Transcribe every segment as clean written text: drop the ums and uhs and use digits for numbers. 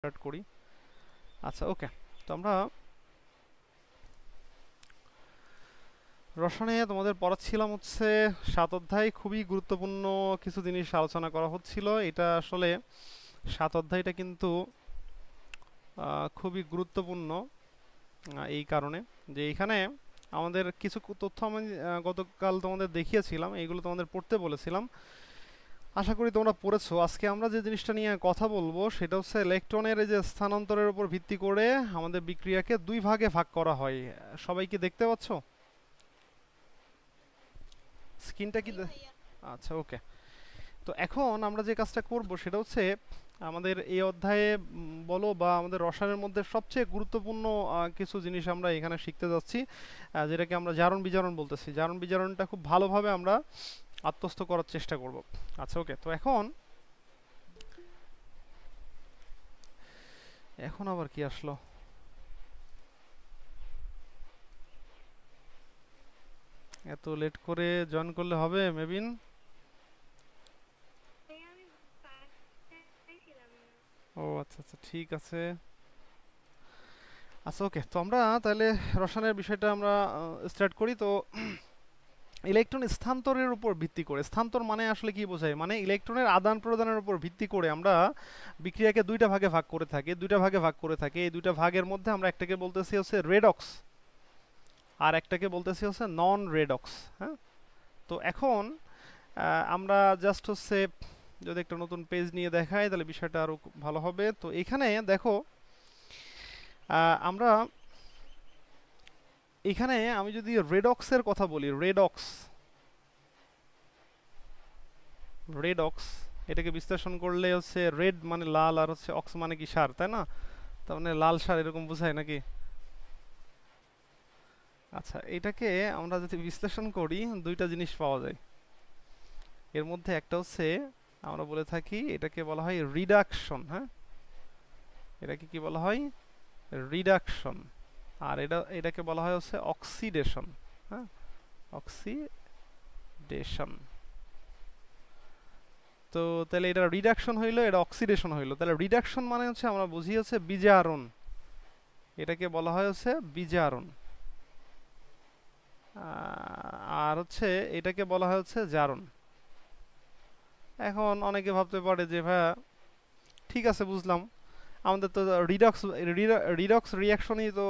Start করি। আচ্ছা, ওকে। তো আমরা রসায়নে তোমাদের পড়াচ্ছিলাম হচ্ছে 7 অধ্যায়। খুবই গুরুত্বপূর্ণ কিছু জিনিস আলোচনা করা হচ্ছিল। এটা আসলে 7 অধ্যায়টা কিন্তু খুবই গুরুত্বপূর্ণ এই কারণে যে এখানে আমাদের কিছু তথ্য আমি গতকাল তোমাদের দেখিয়েছিলাম, এইগুলো তোমাদের পড়তে বলেছিলাম। আশা করি তোমরা পড়েছো। আজকে আমরা যে জিনিসটা নিয়ে কথা বলবো সেটা হচ্ছে ইলেকট্রনের এই যে স্থানান্তরের উপর ভিত্তি করে আমাদের বিক্রিয়াকে দুই ভাগে ভাগ করা হয়। সবাই কি দেখতে পাচ্ছ স্ক্রিনটা কি? আচ্ছা, ওকে। তো এখন আমরা যে কাজটা করব সেটা হচ্ছে আমাদের এই অধ্যায়ে বলো বা আমাদের রসায়নের মধ্যে সবচেয়ে গুরুত্বপূর্ণ কিছু জিনিস আমরা এখানে শিখতে যাচ্ছি, যেটাকে আমরা জারণ বিজারণ বলতেছি। জারণ বিজারণটা খুব ভালোভাবে আমরা আত্মস্থ করার চেষ্টা করব। আচ্ছা, ওকে। তো এখন এখন আবার কি আসলো? এত লেট করে জয়েন করলে হবে মেবিন? ও আচ্ছা আচ্ছা, ঠিক আছে। আচ্ছা, ওকে। তো আমরা তাহলে রসায়নের বিষয়টা আমরা স্টার্ট করি। তো ইলেকট্রন স্থানান্তরের উপর ভিত্তি করে, স্থানান্তর মানে আসলে কি বোঝায়? মানে ইলেকট্রনের আদান প্রদানের উপর ভিত্তি করে আমরা বিক্রিয়াকে দুইটা ভাগে ভাগ করে থাকি, এই দুইটা ভাগের মধ্যে আমরা একটাকে বলতেছি হচ্ছে রেডক্স, আর একটাকে বলতেছি হচ্ছে নন রেডক্স। হ্যাঁ। তো এখন আমরা জাস্ট হচ্ছে যদি একটা নতুন পেজ নিয়ে দেখাই তাহলে বিষয়টা আরো ভালো হবে। তো এখানে দেখো, আমরা এখানে আমি যদি রেডক্সের কথা বলি, রেডক্স রেডক্স এটাকে বিশ্লেষণ করলে হচ্ছে রেড মানে লাল, আর হচ্ছে অক্স মানে কি সার, তাই না? তার মানে লাল সার এরকম বোঝায় নাকি? আচ্ছা, এটাকে আমরা যদি বিশ্লেষণ করি দুইটা জিনিস পাওয়া যায়। এর মধ্যে একটা হচ্ছে আমরা বলে থাকি এটাকে বলা হয় রিডাকশন। হ্যাঁ, এটাকে কি বলা হয়? রিডাকশন। আর এটাকে বলা হয় হচ্ছে অক্সিডেশন। হ্যাঁ, অক্সিডেশন। তো তাহলে এটা রিডাকশন হইলো, এটা অক্সিডেশন হইলো। তাহলে রিডাকশন মানে হচ্ছে আমরা বুঝি হচ্ছে বিজারণ, এটাকে বলা হয় হচ্ছে বিজারণ। আর হচ্ছে এটাকে বলা হয় হচ্ছে জারণ। এখন অনেকে ভাবতে পারে যে ভাইয়া ঠিক আছে, বুঝলাম, আমাদের তো রিডক্স রিডক্স রিয়াকশনই তো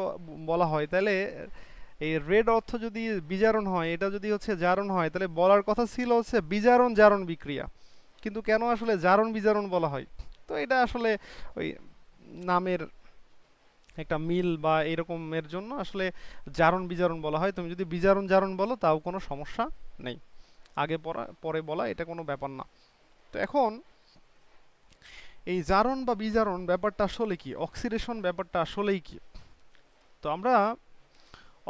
বলা হয়, তাহলে এই রেড অর্থ যদি বিজারণ হয়, এটা যদি হচ্ছে জারণ হয়, তাহলে বলার কথা ছিল হচ্ছে বিজারণ জারণ বিক্রিয়া। কিন্তু কেন আসলে জারণ বিজারণ বলা হয়? তো এটা আসলে ওই নামের একটা মিল বা এরকমের জন্য আসলে জারণ বিজারণ বলা হয়। তুমি যদি বিজারণ জারণ বলো তাও কোনো সমস্যা নেই, আগে পরে বলা এটা কোনো ব্যাপার না। তো এখন এই জারণ বা বিজারণ ব্যাপারটা আসলে কি, অক্সিডেশন ব্যাপারটা আসলেই কি? তো আমরা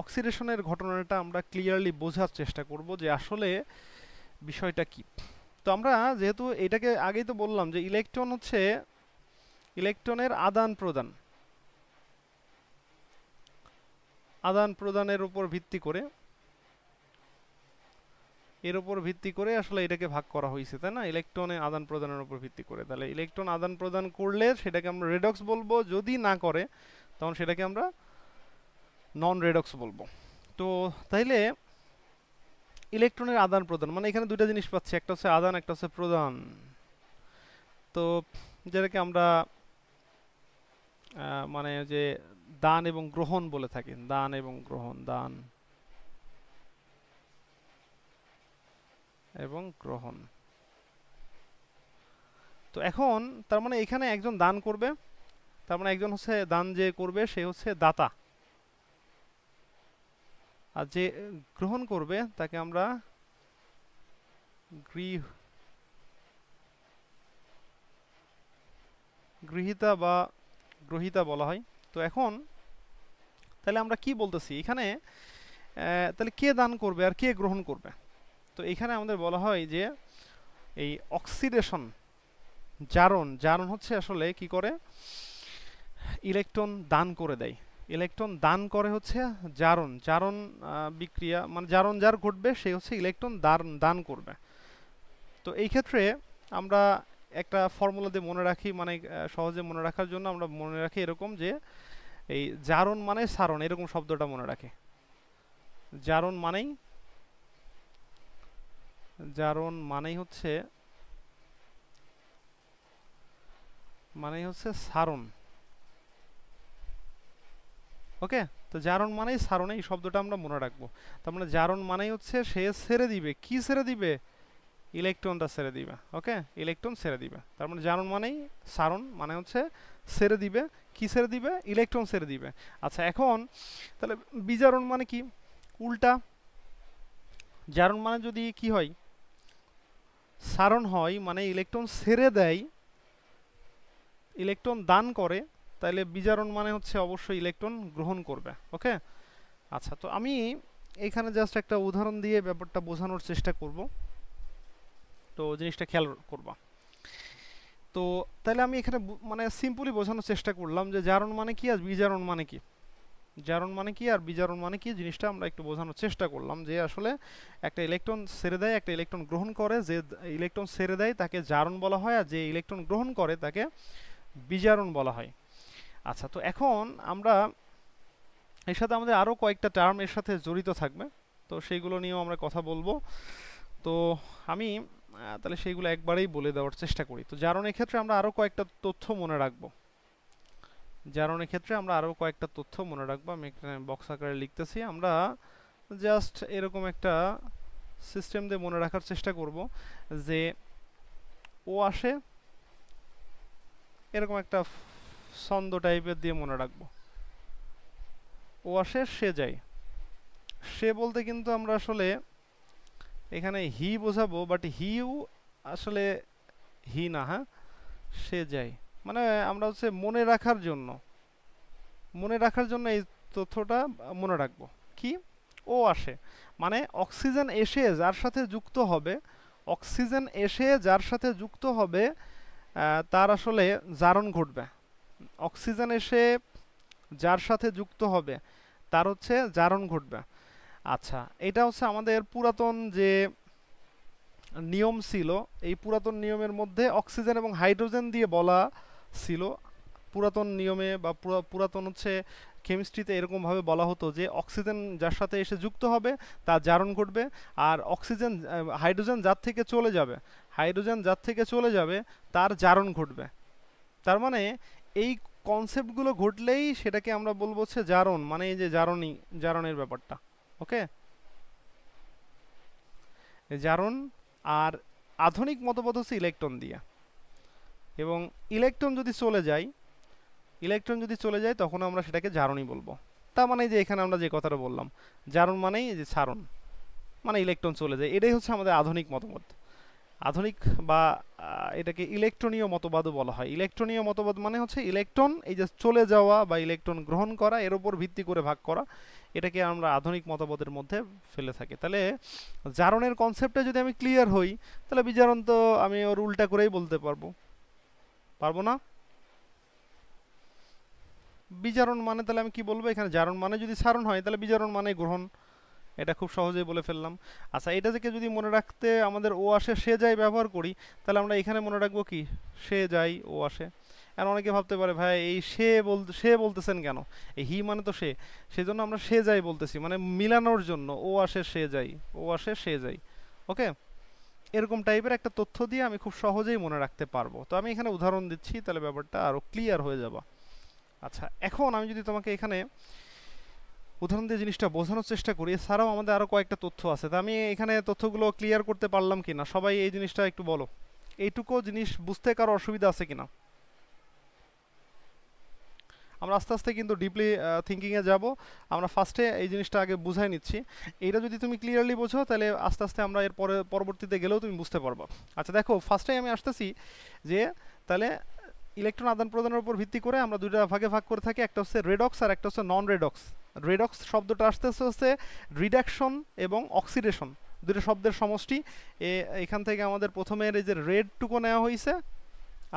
অক্সিডেশনের ঘটনাটা আমরা ক্লিয়ারলি বোঝার চেষ্টা করব যে আসলে বিষয়টা কি। তো আমরা যেহেতু এটাকে আগেই তো বললাম যে ইলেকট্রন হচ্ছে ইলেকট্রনের আদান প্রদানের উপর ভিত্তি করে, এর উপর ভিত্তি করে আসলে এটাকে ভাগ করা হয়েছে, তাই না? ইলেকট্রনের আদান প্রদানের উপর ভিত্তি করে। তাহলে ইলেকট্রন আদান প্রদান করলে সেটাকে আমরা রেডক্স বলবো, যদি না করে তখন সেটাকে আমরা নন রেডক্স বলবো। তো তাইলে ইলেকট্রনের আদান প্রদান মানে এখানে দুইটা জিনিস পাচ্ছি, একটা হচ্ছে আদান, একটা হচ্ছে প্রদান। তো যেটাকে আমরা মানে যে দান এবং গ্রহণ বলে থাকি, দান এবং গ্রহণ, দান এবং গ্রহণ। তো এখন তার মানে এখানে একজন দান করবে, তার মানে একজন হচ্ছে দান যে করবে সে হচ্ছে দাতা, আর যে গ্রহণ করবে তাকে আমরা গৃহীতা বা গ্রহীতা বলা হয়। তো এখন তাহলে আমরা কি বলতেছি এখানে, তাহলে কে দান করবে আর কে গ্রহণ করবে? তো এখানে আমাদের বলা হয় যে এই অক্সিডেশন, জারণ জারণ হচ্ছে আসলে কি করে, ইলেকট্রন দান করে দেয়। ইলেকট্রন দান করে হচ্ছে জারণ, জারণ বিক্রিয়া মানে জারণ যার ঘটবে সে হচ্ছে ইলেকট্রন দান দান করবে। তো এই ক্ষেত্রে আমরা একটা ফর্মুলা দিয়ে মনে রাখি, মানে সহজে মনে রাখার জন্য আমরা মনে রাখি এরকম যে এই জারণ মানে সারণ, এরকম শব্দটা মনে রাখে। জারণ মানেই হচ্ছে সারণ। ওকে, তো জারণ মানেই সারণ, এই শব্দটা আমরা মনে রাখবো। তার মানে জারণ মানেই হচ্ছে সে ছেড়ে দিবে। কি ছেড়ে দিবে? ইলেকট্রনটা ছেড়ে দিবে। ওকে, ইলেকট্রন ছেড়ে দিবে। তার মানে জারণ মানেই সারণ, মানে হচ্ছে ছেড়ে দিবে। কি ছেড়ে দিবে? ইলেকট্রন ছেড়ে দিবে। আচ্ছা, এখন তাহলে বিজারণ মানে কি? উল্টা। জারণ মানে যদি কি হয়? সারণ হয়, মানে ইলেকট্রন ছেড়ে দেয়, ইলেকট্রন দান করে, তাহলে বিজারণ মানে হচ্ছে অবশ্যই ইলেকট্রন গ্রহণ করবে। ওকে, আচ্ছা, তো আমি এখানে জাস্ট একটা উদাহরণ দিয়ে ব্যাপারটা বোঝানোর চেষ্টা করব, তো জিনিসটা খেয়াল করবা। তো তাহলে আমি এখানে মানে সিম্পলি বোঝানোর চেষ্টা করলাম যে জারণ মানে কি আর বিজারণ মানে কি। জারণ মানে কি আর বিজারণ মানে কি, জিনিসটা আমরা একটু বোঝানোর চেষ্টা করলাম যে আসলে একটা ইলেকট্রন ছেড়ে দেয়, একটা ইলেকট্রন গ্রহণ করে। যে ইলেকট্রন ছেড়ে দেয় তাকে জারণ বলা হয়, আর যে ইলেকট্রন গ্রহণ করে তাকে বিজারণ বলা হয়। আচ্ছা, তো এখন আমরা এর সাথে আমাদের আরও কয়েকটা টার্ম এর সাথে জড়িত থাকবে, তো সেইগুলো নিয়েও আমরা কথা বলবো। তো আমি তাহলে সেইগুলো একবারেই বলে দেওয়ার চেষ্টা করি। তো জারণের ক্ষেত্রে আমরা আরও কয়েকটা তথ্য মনে রাখবো। জারণের ক্ষেত্রে আমরা আরও কয়েকটা তথ্য মনে রাখবো। আমি এখানে বক্স আকারে লিখতেছি। আমরা জাস্ট এরকম একটা সিস্টেম দিয়ে মনে রাখার চেষ্টা করব যে ও আসে, এরকম একটা ছন্দ টাইপের দিয়ে মনে রাখবো। ও আসে, সে যায়। সে বলতে কিন্তু আমরা আসলে এখানে হি বোঝাবো, বাট হিউ আসলে হি না, হ্যাঁ, সে যায়। মানে আমরা হচ্ছে মনে রাখার জন্য এই তথ্যটা মনে রাখবো। কি? ও আসে মানে অক্সিজেন এসে যার সাথে যুক্ত হবে, অক্সিজেন এসে যার সাথে যুক্ত হবে তার আসলে জারণ ঘটবে। অক্সিজেন এসে যার সাথে যুক্ত হবে তার হচ্ছে জারণ ঘটবে। আচ্ছা, এটা হচ্ছে আমাদের পুরাতন যে নিয়ম ছিল, এই পুরাতন নিয়মের মধ্যে অক্সিজেন এবং হাইড্রোজেন দিয়ে বলা ছিল। পুরাতন নিয়মে বা পুরাতন হচ্ছে কেমিস্ট্রিতে এরকমভাবে বলা হতো যে অক্সিজেন যার সাথে এসে যুক্ত হবে তার জারণ ঘটবে, আর হাইড্রোজেন যার থেকে চলে যাবে তার জারণ ঘটবে। তার মানে এই কনসেপ্টগুলো ঘটলেই সেটাকে আমরা বলবো হচ্ছে জারণ, মানে এই যে জারণের ব্যাপারটা। ওকে, জারণ। আর আধুনিক মতবাদ হচ্ছে ইলেকট্রন দিয়ে, এবং ইলেকট্রন যদি চলে যায় তখন আমরা সেটাকে জারণই বলবো। তার মানে যে এখানে আমরা যে কথাটা বললাম, জারণ মানেই যে সারণ, মানে ইলেকট্রন চলে যায়। এটাই হচ্ছে আমাদের আধুনিক মতবাদ। আধুনিক বা এটাকে ইলেকট্রনীয় মতবাদও বলা হয়। ইলেকট্রনীয় মতবাদ মানে হচ্ছে ইলেকট্রন এই যে চলে যাওয়া বা ইলেকট্রন গ্রহণ করা, এর উপর ভিত্তি করে ভাগ করা, এটাকে আমরা আধুনিক মতবাদের মধ্যে ফেলে থাকি। তাহলে জারণের কনসেপ্টে যদি আমি ক্লিয়ার হই, তাহলে বিজারণ তো আমি ওর উল্টা করেই বলতে পারবো না? বিজারণ মানে তাহলে আমি কি বলবো? এখানে জারণ মানে যদি সারণ হয়, তাহলে বিজারণ মানে গ্রহণ। এটা খুব সহজেই বলে ফেললাম। আচ্ছা, এটা থেকে যদি মনে রাখতে আমাদের ও আসে সে যায় ব্যবহার করি, তাহলে আমরা এখানে মনে রাখবো কি? সে যায়, ও আসে। আর অনেকে ভাবতে পারে ভাই এই সে বলতেছেন কেন? এই হি মানে তো সে, সেজন্য আমরা সে যাই বলতেছি, মানে মিলানোর জন্য ও আসে সে যায়, ও আসে সে যায়। ওকে, এরকম টাইপের একটা তথ্য দিয়ে আমি খুব সহজেই মনে রাখতে পারবো। তো আমি এখানে উদাহরণ দিচ্ছি, তাহলে ব্যাপারটা আরো ক্লিয়ার হয়ে যাবে। আচ্ছা, এখন আমি যদি তোমাকে এখানে উদাহরণ দিয়ে জিনিসটা বোঝানোর চেষ্টা করি, এছাড়াও আমাদের আরও কয়েকটা তথ্য আছে। তো আমি এখানে তথ্যগুলো ক্লিয়ার করতে পারলাম কিনা সবাই এই জিনিসটা একটু বলো। এইটুকু জিনিস বুঝতে কারো অসুবিধা আছে কিনা? আমরা আস্তে আস্তে কিন্তু ডিপলি থিঙ্কিংয়ে যাব। আমরা ফার্স্টে এই জিনিসটা আগে বুঝাই নিচ্ছি। এইটা যদি তুমি ক্লিয়ারলি বোঝো, তাহলে আস্তে আস্তে আমরা এর পরবর্তীতে গেলেও তুমি বুঝতে পারবো। আচ্ছা দেখো, ফার্স্টে আমি আসতেছি যে তাহলে ইলেকট্রন আদান প্রদানের উপর ভিত্তি করে আমরা দুইটা ভাগে ভাগ করে থাকি, একটা হচ্ছে রেডক্স আর একটা হচ্ছে নন রেডক্স। রেডক্স শব্দটা আসতেছে হচ্ছে রিডাকশন এবং অক্সিডেশন, দুটো শব্দের সমষ্টি। এখান থেকে আমাদের প্রথমের এই যে রেডটুকু নেওয়া হয়েছে,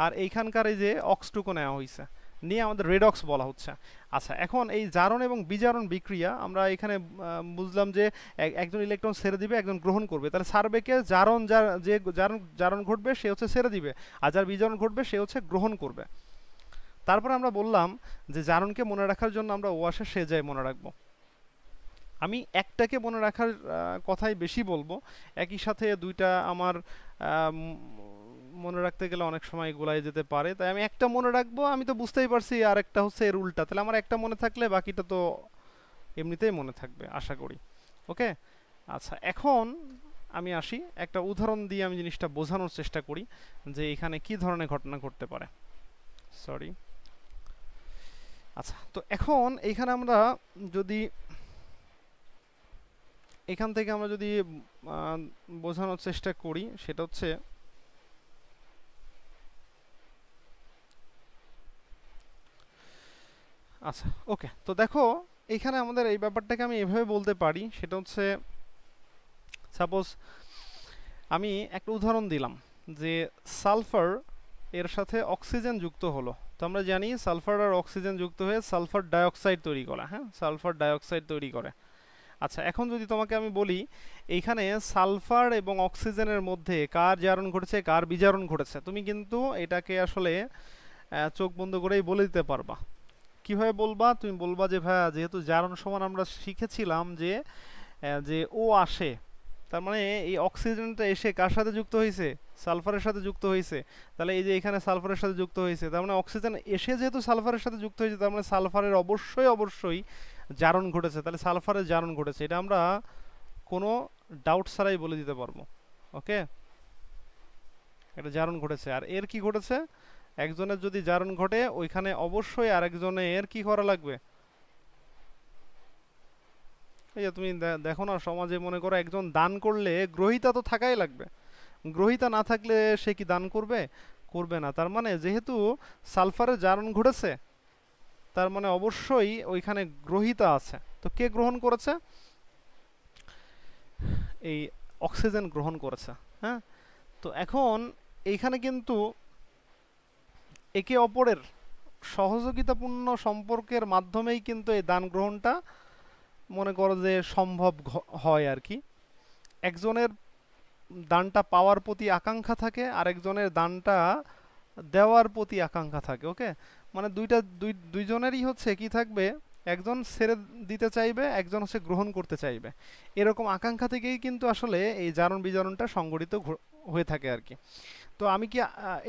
আর এইখানকার এই যে অক্সটুকু নেওয়া হয়েছে। নিয়ে আমাদের রেডক্স বলা হচ্ছে। আচ্ছা, এখন এই জারণ এবং বিজারণ বিক্রিয়া আমরা এখানে বুঝলাম যে একজন ইলেকট্রন ছেড়ে দিবে, একজন গ্রহণ করবে। তাহলে ছাড়বে কে? জারণ, যে জারণ ঘটবে সে হচ্ছে ছেড়ে দিবে, আর যার বিজারণ ঘটবে সে হচ্ছে গ্রহণ করবে। তারপরে আমরা বললাম যে জারণকে মনে রাখার জন্য আমরা ওয়াশের সে যায় মনে রাখবো। আমি একটাকে মনে রাখার কথাই বেশি বলবো, একই সাথে দুইটা আমার মনে রাখতে গেলে অনেক সময় গোলাই যেতে পারে, তাই আমি একটা মনে রাখবো। আমি তো বুঝতেই পারছি আর একটা হচ্ছে এর উল্টা, তাহলে আমার একটা মনে থাকলে বাকিটা তো এমনিতেই মনে থাকবে আশা করি। ওকে, আচ্ছা, এখন আমি আসি একটা উদাহরণ দিয়ে আমি জিনিসটা বোঝানোর চেষ্টা করি যে এখানে কি ধরনের ঘটনা ঘটতে পারে। সরি। আচ্ছা, তো এখন এইখানে আমরা যদি এখান থেকে আমরা যদি বোঝানোর চেষ্টা করি, সেটা হচ্ছে আচ্ছা ওকে, তো দেখো এইখানে আমাদের এই ব্যাপারটাকে আমি এভাবে বলতে পারি, সেটা হচ্ছে সাপোজ আমি একটা উদাহরণ দিলাম যে সালফার এর সাথে অক্সিজেন যুক্ত হলো। তো আমরা জানি সালফার আর অক্সিজেন যুক্ত হয়ে সালফার ডাইঅক্সাইড তৈরি করে, হ্যাঁ, সালফার ডাইঅক্সাইড তৈরি করে। আচ্ছা, এখন যদি তোমাকে আমি বলি এইখানে সালফার এবং অক্সিজেনের মধ্যে কার জারণ ঘটেছে, কার বিজারণ ঘটেছে, তুমি কিন্তু এটাকে আসলে চোখ বন্ধ করেই বলে দিতে পারবা। কিভাবে বলবা? তুমি বলবা যে ভাইয়া যেহেতু জারণ সমান আমরা শিখেছিলাম যে যে ও আসে, তার মানে এই অক্সিজেনটা এসে কার সাথে যুক্ত হয়েছে? সালফারের সাথে যুক্ত হয়েছে। তাহলে এই যে এখানে সালফারের সাথে যুক্ত হয়েছে, তার মানে অক্সিজেন এসে যেহেতু সালফারের সাথে যুক্ত হয়েছে, তার মানে সালফারের অবশ্যই জারণ ঘটেছে। তাহলে সালফারের জারণ ঘটেছে, এটা আমরা কোনো ডাউট ছাড়াই বলে দিতে পারবো। ওকে, এটা জারণ ঘটেছে। আর এর কি ঘটেছে? একজনের যদি জারণ ঘটে, ওইখানে অবশ্যই আরেকজনের কি করা লাগবে? এই যে তুমি দেখো না, সমাজে মনে করো একজন দান করলে গ্রহীতা তো থাকাই লাগবে। গ্রহীতা না থাকলে সে কি দান করবে? করবে না। তার মানে যেহেতু সালফারের জারণ ঘটেছে, তার মানে অবশ্যই ওইখানে গ্রহীতা আছে। তো কে গ্রহণ করেছে? এই অক্সিজেন গ্রহণ করেছে। হ্যাঁ, তো এখন এইখানে কিন্তু একে অপরের সহযোগিতাপূর্ণ সম্পর্কের মাধ্যমেই কিন্তু এই দান গ্রহণটা মনে করো যে সম্ভব হয় আর কি। একজনের দানটা পাওয়ার প্রতি আকাঙ্ক্ষা থাকে, আরেকজনের দানটা দেওয়ার প্রতি আকাঙ্ক্ষা থাকে। ওকে, মানে দুইজনেরই হচ্ছে কি থাকবে, একজন ছেড়ে দিতে চাইবে, একজন হচ্ছে গ্রহণ করতে চাইবে। এরকম আকাঙ্ক্ষা থেকেই কিন্তু আসলে এই জারণ বিজারণটা সংগঠিত হয়ে থাকে আর কি। তো আমি কি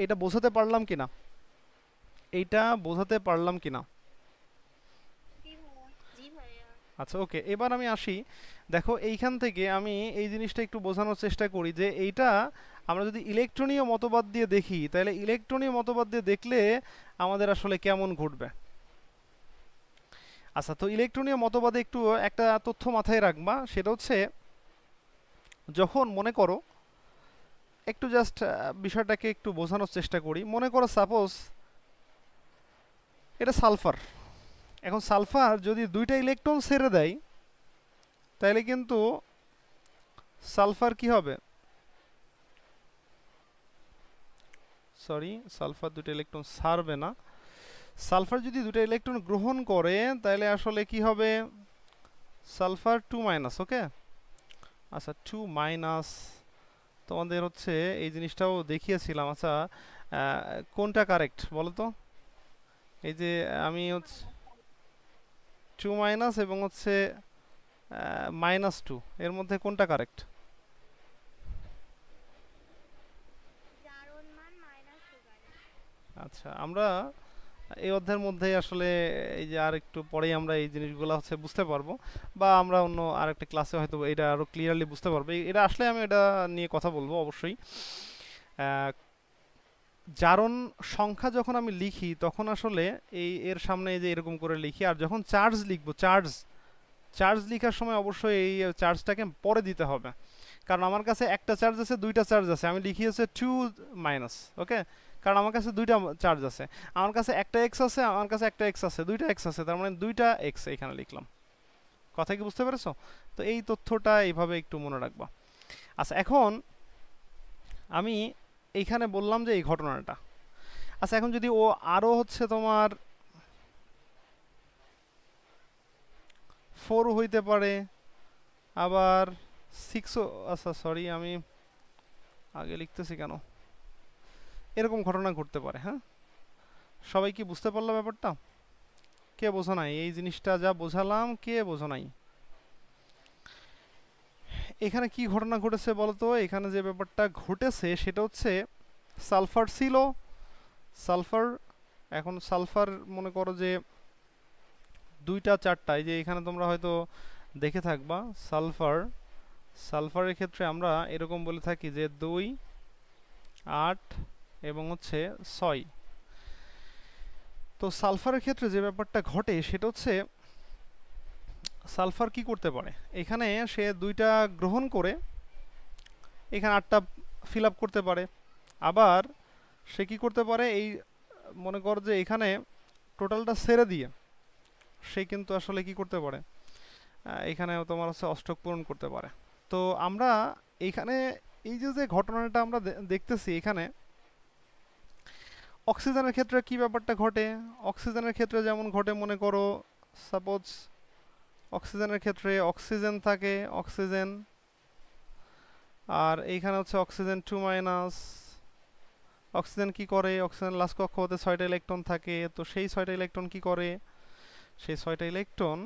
এটা বোঝাতে পারলাম কিনা? এইটা বোঝাতে পারলাম কিনা? আচ্ছা ওকে, এবার আমি আসি। দেখো এইখান থেকে আমি এই জিনিসটা একটু বোঝানোর চেষ্টা করি যে এইটা আমরা যদি ইলেকট্রনীয় মতবাদ দিয়ে দেখি, তাহলে ইলেকট্রনীয় মতবাদ দিয়ে দেখলে আমাদের আসলে কেমন ঘটবে। আচ্ছা, তো ইলেকট্রনীয় মতবাদে একটু একটা তথ্য মাথায় রাখবা, সেটা হচ্ছে যখন মনে করো একটু জাস্ট বিষয়টাকে একটু বোঝানোর চেষ্টা করি। মনে করো সাপোজ এটা সালফার। এখন সালফার যদি দুইটা ইলেকট্রন ছেড়ে দেয়, তাহলে কিন্তু সালফার কি হবে? সরি, সালফার দুটো ইলেকট্রন ছাড়বে না। সালফার যদি দুটো ইলেকট্রন গ্রহণ করে, তাহলে আসলে কি হবে? সালফার 2 ওকে। আচ্ছা, 2 তোমাদের হচ্ছে এই জিনিসটাও দেখিয়েছিলাম। আচ্ছা, কোনটা কারেক্ট বলো তো? এই যে আমি হচ্ছে 2 এবং হচ্ছে -2, এর মধ্যে কোনটা কারেক্ট? আচ্ছা, আমরা এই অধ্যায়ের মধ্যে আসলে এই যে আর একটু পরেই আমরা এই জিনিসগুলো হচ্ছে বুঝতে পারবো, বা আমরা অন্য আরেকটা ক্লাসে হয়তো এটা আরো ক্লিয়ারলি বুঝতে পারবো। এটা আসলে আমি এটা নিয়ে কথা বলবো অবশ্যই। জারণ সংখ্যা যখন আমি লিখি তখন আসলে এর সামনে এই যে এরকম করে লিখি, আর যখন চার্জ লিখবো, চার্জ লেখার সময় অবশ্যই এই চার্জটাকে পরে দিতে হবে। কারণ আমার কাছে একটা চার্জ আছে, দুইটা চার্জ আছে, আমি লিখি হচ্ছে 2 ওকে। কারণ আমার কাছে দুইটা চার্জ আছে, আমার কাছে একটা এক্স আছে, আমার কাছে একটা এক্স আছে, দুইটা এক্স আছে, তার মানে দুইটা এক্স এখানে লিখলাম। কথা কি বুঝতে পেরেছো? তো এই তথ্যটা এইভাবে একটু মনে রাখবা। আচ্ছা, এখন আমি এইখানে বললাম যে এই ঘটনাটা। আচ্ছা, এখন যদি ও আরও হচ্ছে তোমার 4ও হইতে পারে, আবার 6ও, আচ্ছা সরি আমি আগে লিখতেছি কেন, এরকম ঘটনা ঘটতে পারে। হ্যাঁ, সবাই কি বুঝতে পারলো ব্যাপারটা? কে বোঝো নাই এই জিনিসটা যা বোঝালাম, কে বোঝো নাই? এখানে কি ঘটনা ঘটেছে বলতো? এখানে যে ব্যাপারটা ঘটেছে সেটা হচ্ছে সালফার ছিল, সালফার, এখন সালফার মনে করো যে দুইটা চারটা, এই যে এখানে তোমরা হয়তো দেখে থাকবা সালফার, সালফারের ক্ষেত্রে আমরা এরকম বলে থাকি যে 2, 8 এবং হচ্ছে 6। তো সালফারের ক্ষেত্রে যে ব্যাপারটা ঘটে সেটা হচ্ছে সালফার কি করতে পারে, এখানে সে দুইটা গ্রহণ করে এখানে 8টা ফিল আপ করতে পারে, আবার সে কি করতে পারে, এই মনে কর যে এখানে টোটালটা ছেড়ে দিয়ে সে কিন্তু আসলে কি করতে পারে, এখানে তোমার হচ্ছে অষ্টক পূরণ করতে পারে। তো আমরা এইখানে এই যে যে ঘটনাটা আমরা দেখতেছি, এখানে অক্সিজেনের ক্ষেত্রে কি ব্যাপারটা ঘটে, অক্সিজেনের ক্ষেত্রে যেমন ঘটে, মনে করো সাপোজ অক্সিজেনের ক্ষেত্রে অক্সিজেন থাকে, অক্সিজেন, আর এইখানে হচ্ছে অক্সিজেন 2-, অক্সিজেন কি করে, অক্সিজেন লাস্ট কক্ষপথে 6টা ইলেকট্রন থাকে, তো সেই 6টা ইলেকট্রন কি করে, সেই 6টা ইলেকট্রন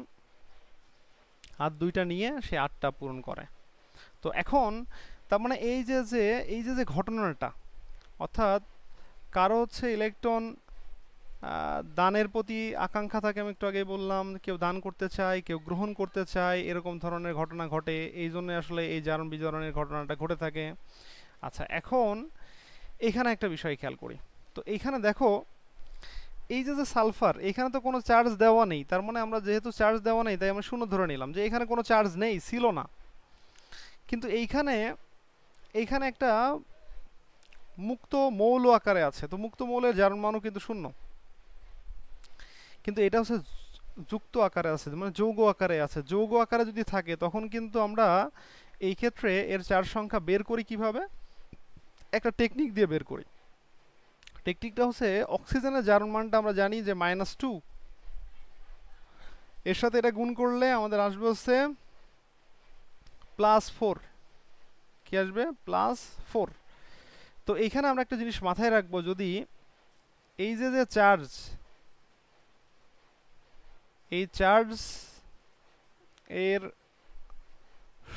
আর 2টা নিয়ে সে 8টা পূরণ করে। তো এখন তার মানে এই যে ঘটনাটা, অর্থাৎ কারো হচ্ছে ইলেকট্রন দানের প্রতি আকাঙ্ক্ষা থাকে, আমি একটু আগেই বললাম, কেউ দান করতে চায়, কেউ গ্রহণ করতে চায়, এরকম ধরনের ঘটনা ঘটে, এই জন্য আসলে এই জারণ বিজারণের ঘটনাটা ঘটে থাকে। আচ্ছা, এখন এখানে একটা বিষয় খেয়াল করি। তো এইখানে দেখো এই যে সালফার, এখানে তো কোনো চার্জ দেওয়া নেই, তার মানে আমরা যেহেতু চার্জ দেওয়া নেই তাই আমরা শূন্য ধরে নিলাম যে এখানে কোনো চার্জ নেই, ছিল না। কিন্তু এইখানে একটা মুক্ত মৌল আকারে আছে, তো মুক্ত মৌলের জারণ মানও কিন্তু শূন্য, কিন্তু এটা হচ্ছে যুক্ত আকারে আছে, মানে যৌগ আকারে আছে। যৌগ আকারে যদি থাকে তখন কিন্তু আমরা এই ক্ষেত্রে এর চার্জ সংখ্যা বের করি কিভাবে, একটা টেকনিক দিয়ে বের করি। টেকনিকটা হচ্ছে অক্সিজেনের জারণ মানটা আমরা জানি যে -2, এর সাথে এটা গুণ করলে আমাদের আসবে হচ্ছে +4, কি আসবে, +4। তো এইখানে আমরা একটা জিনিস মাথায় রাখবো, যদি এই যে চার্জ, এই চার্জ এর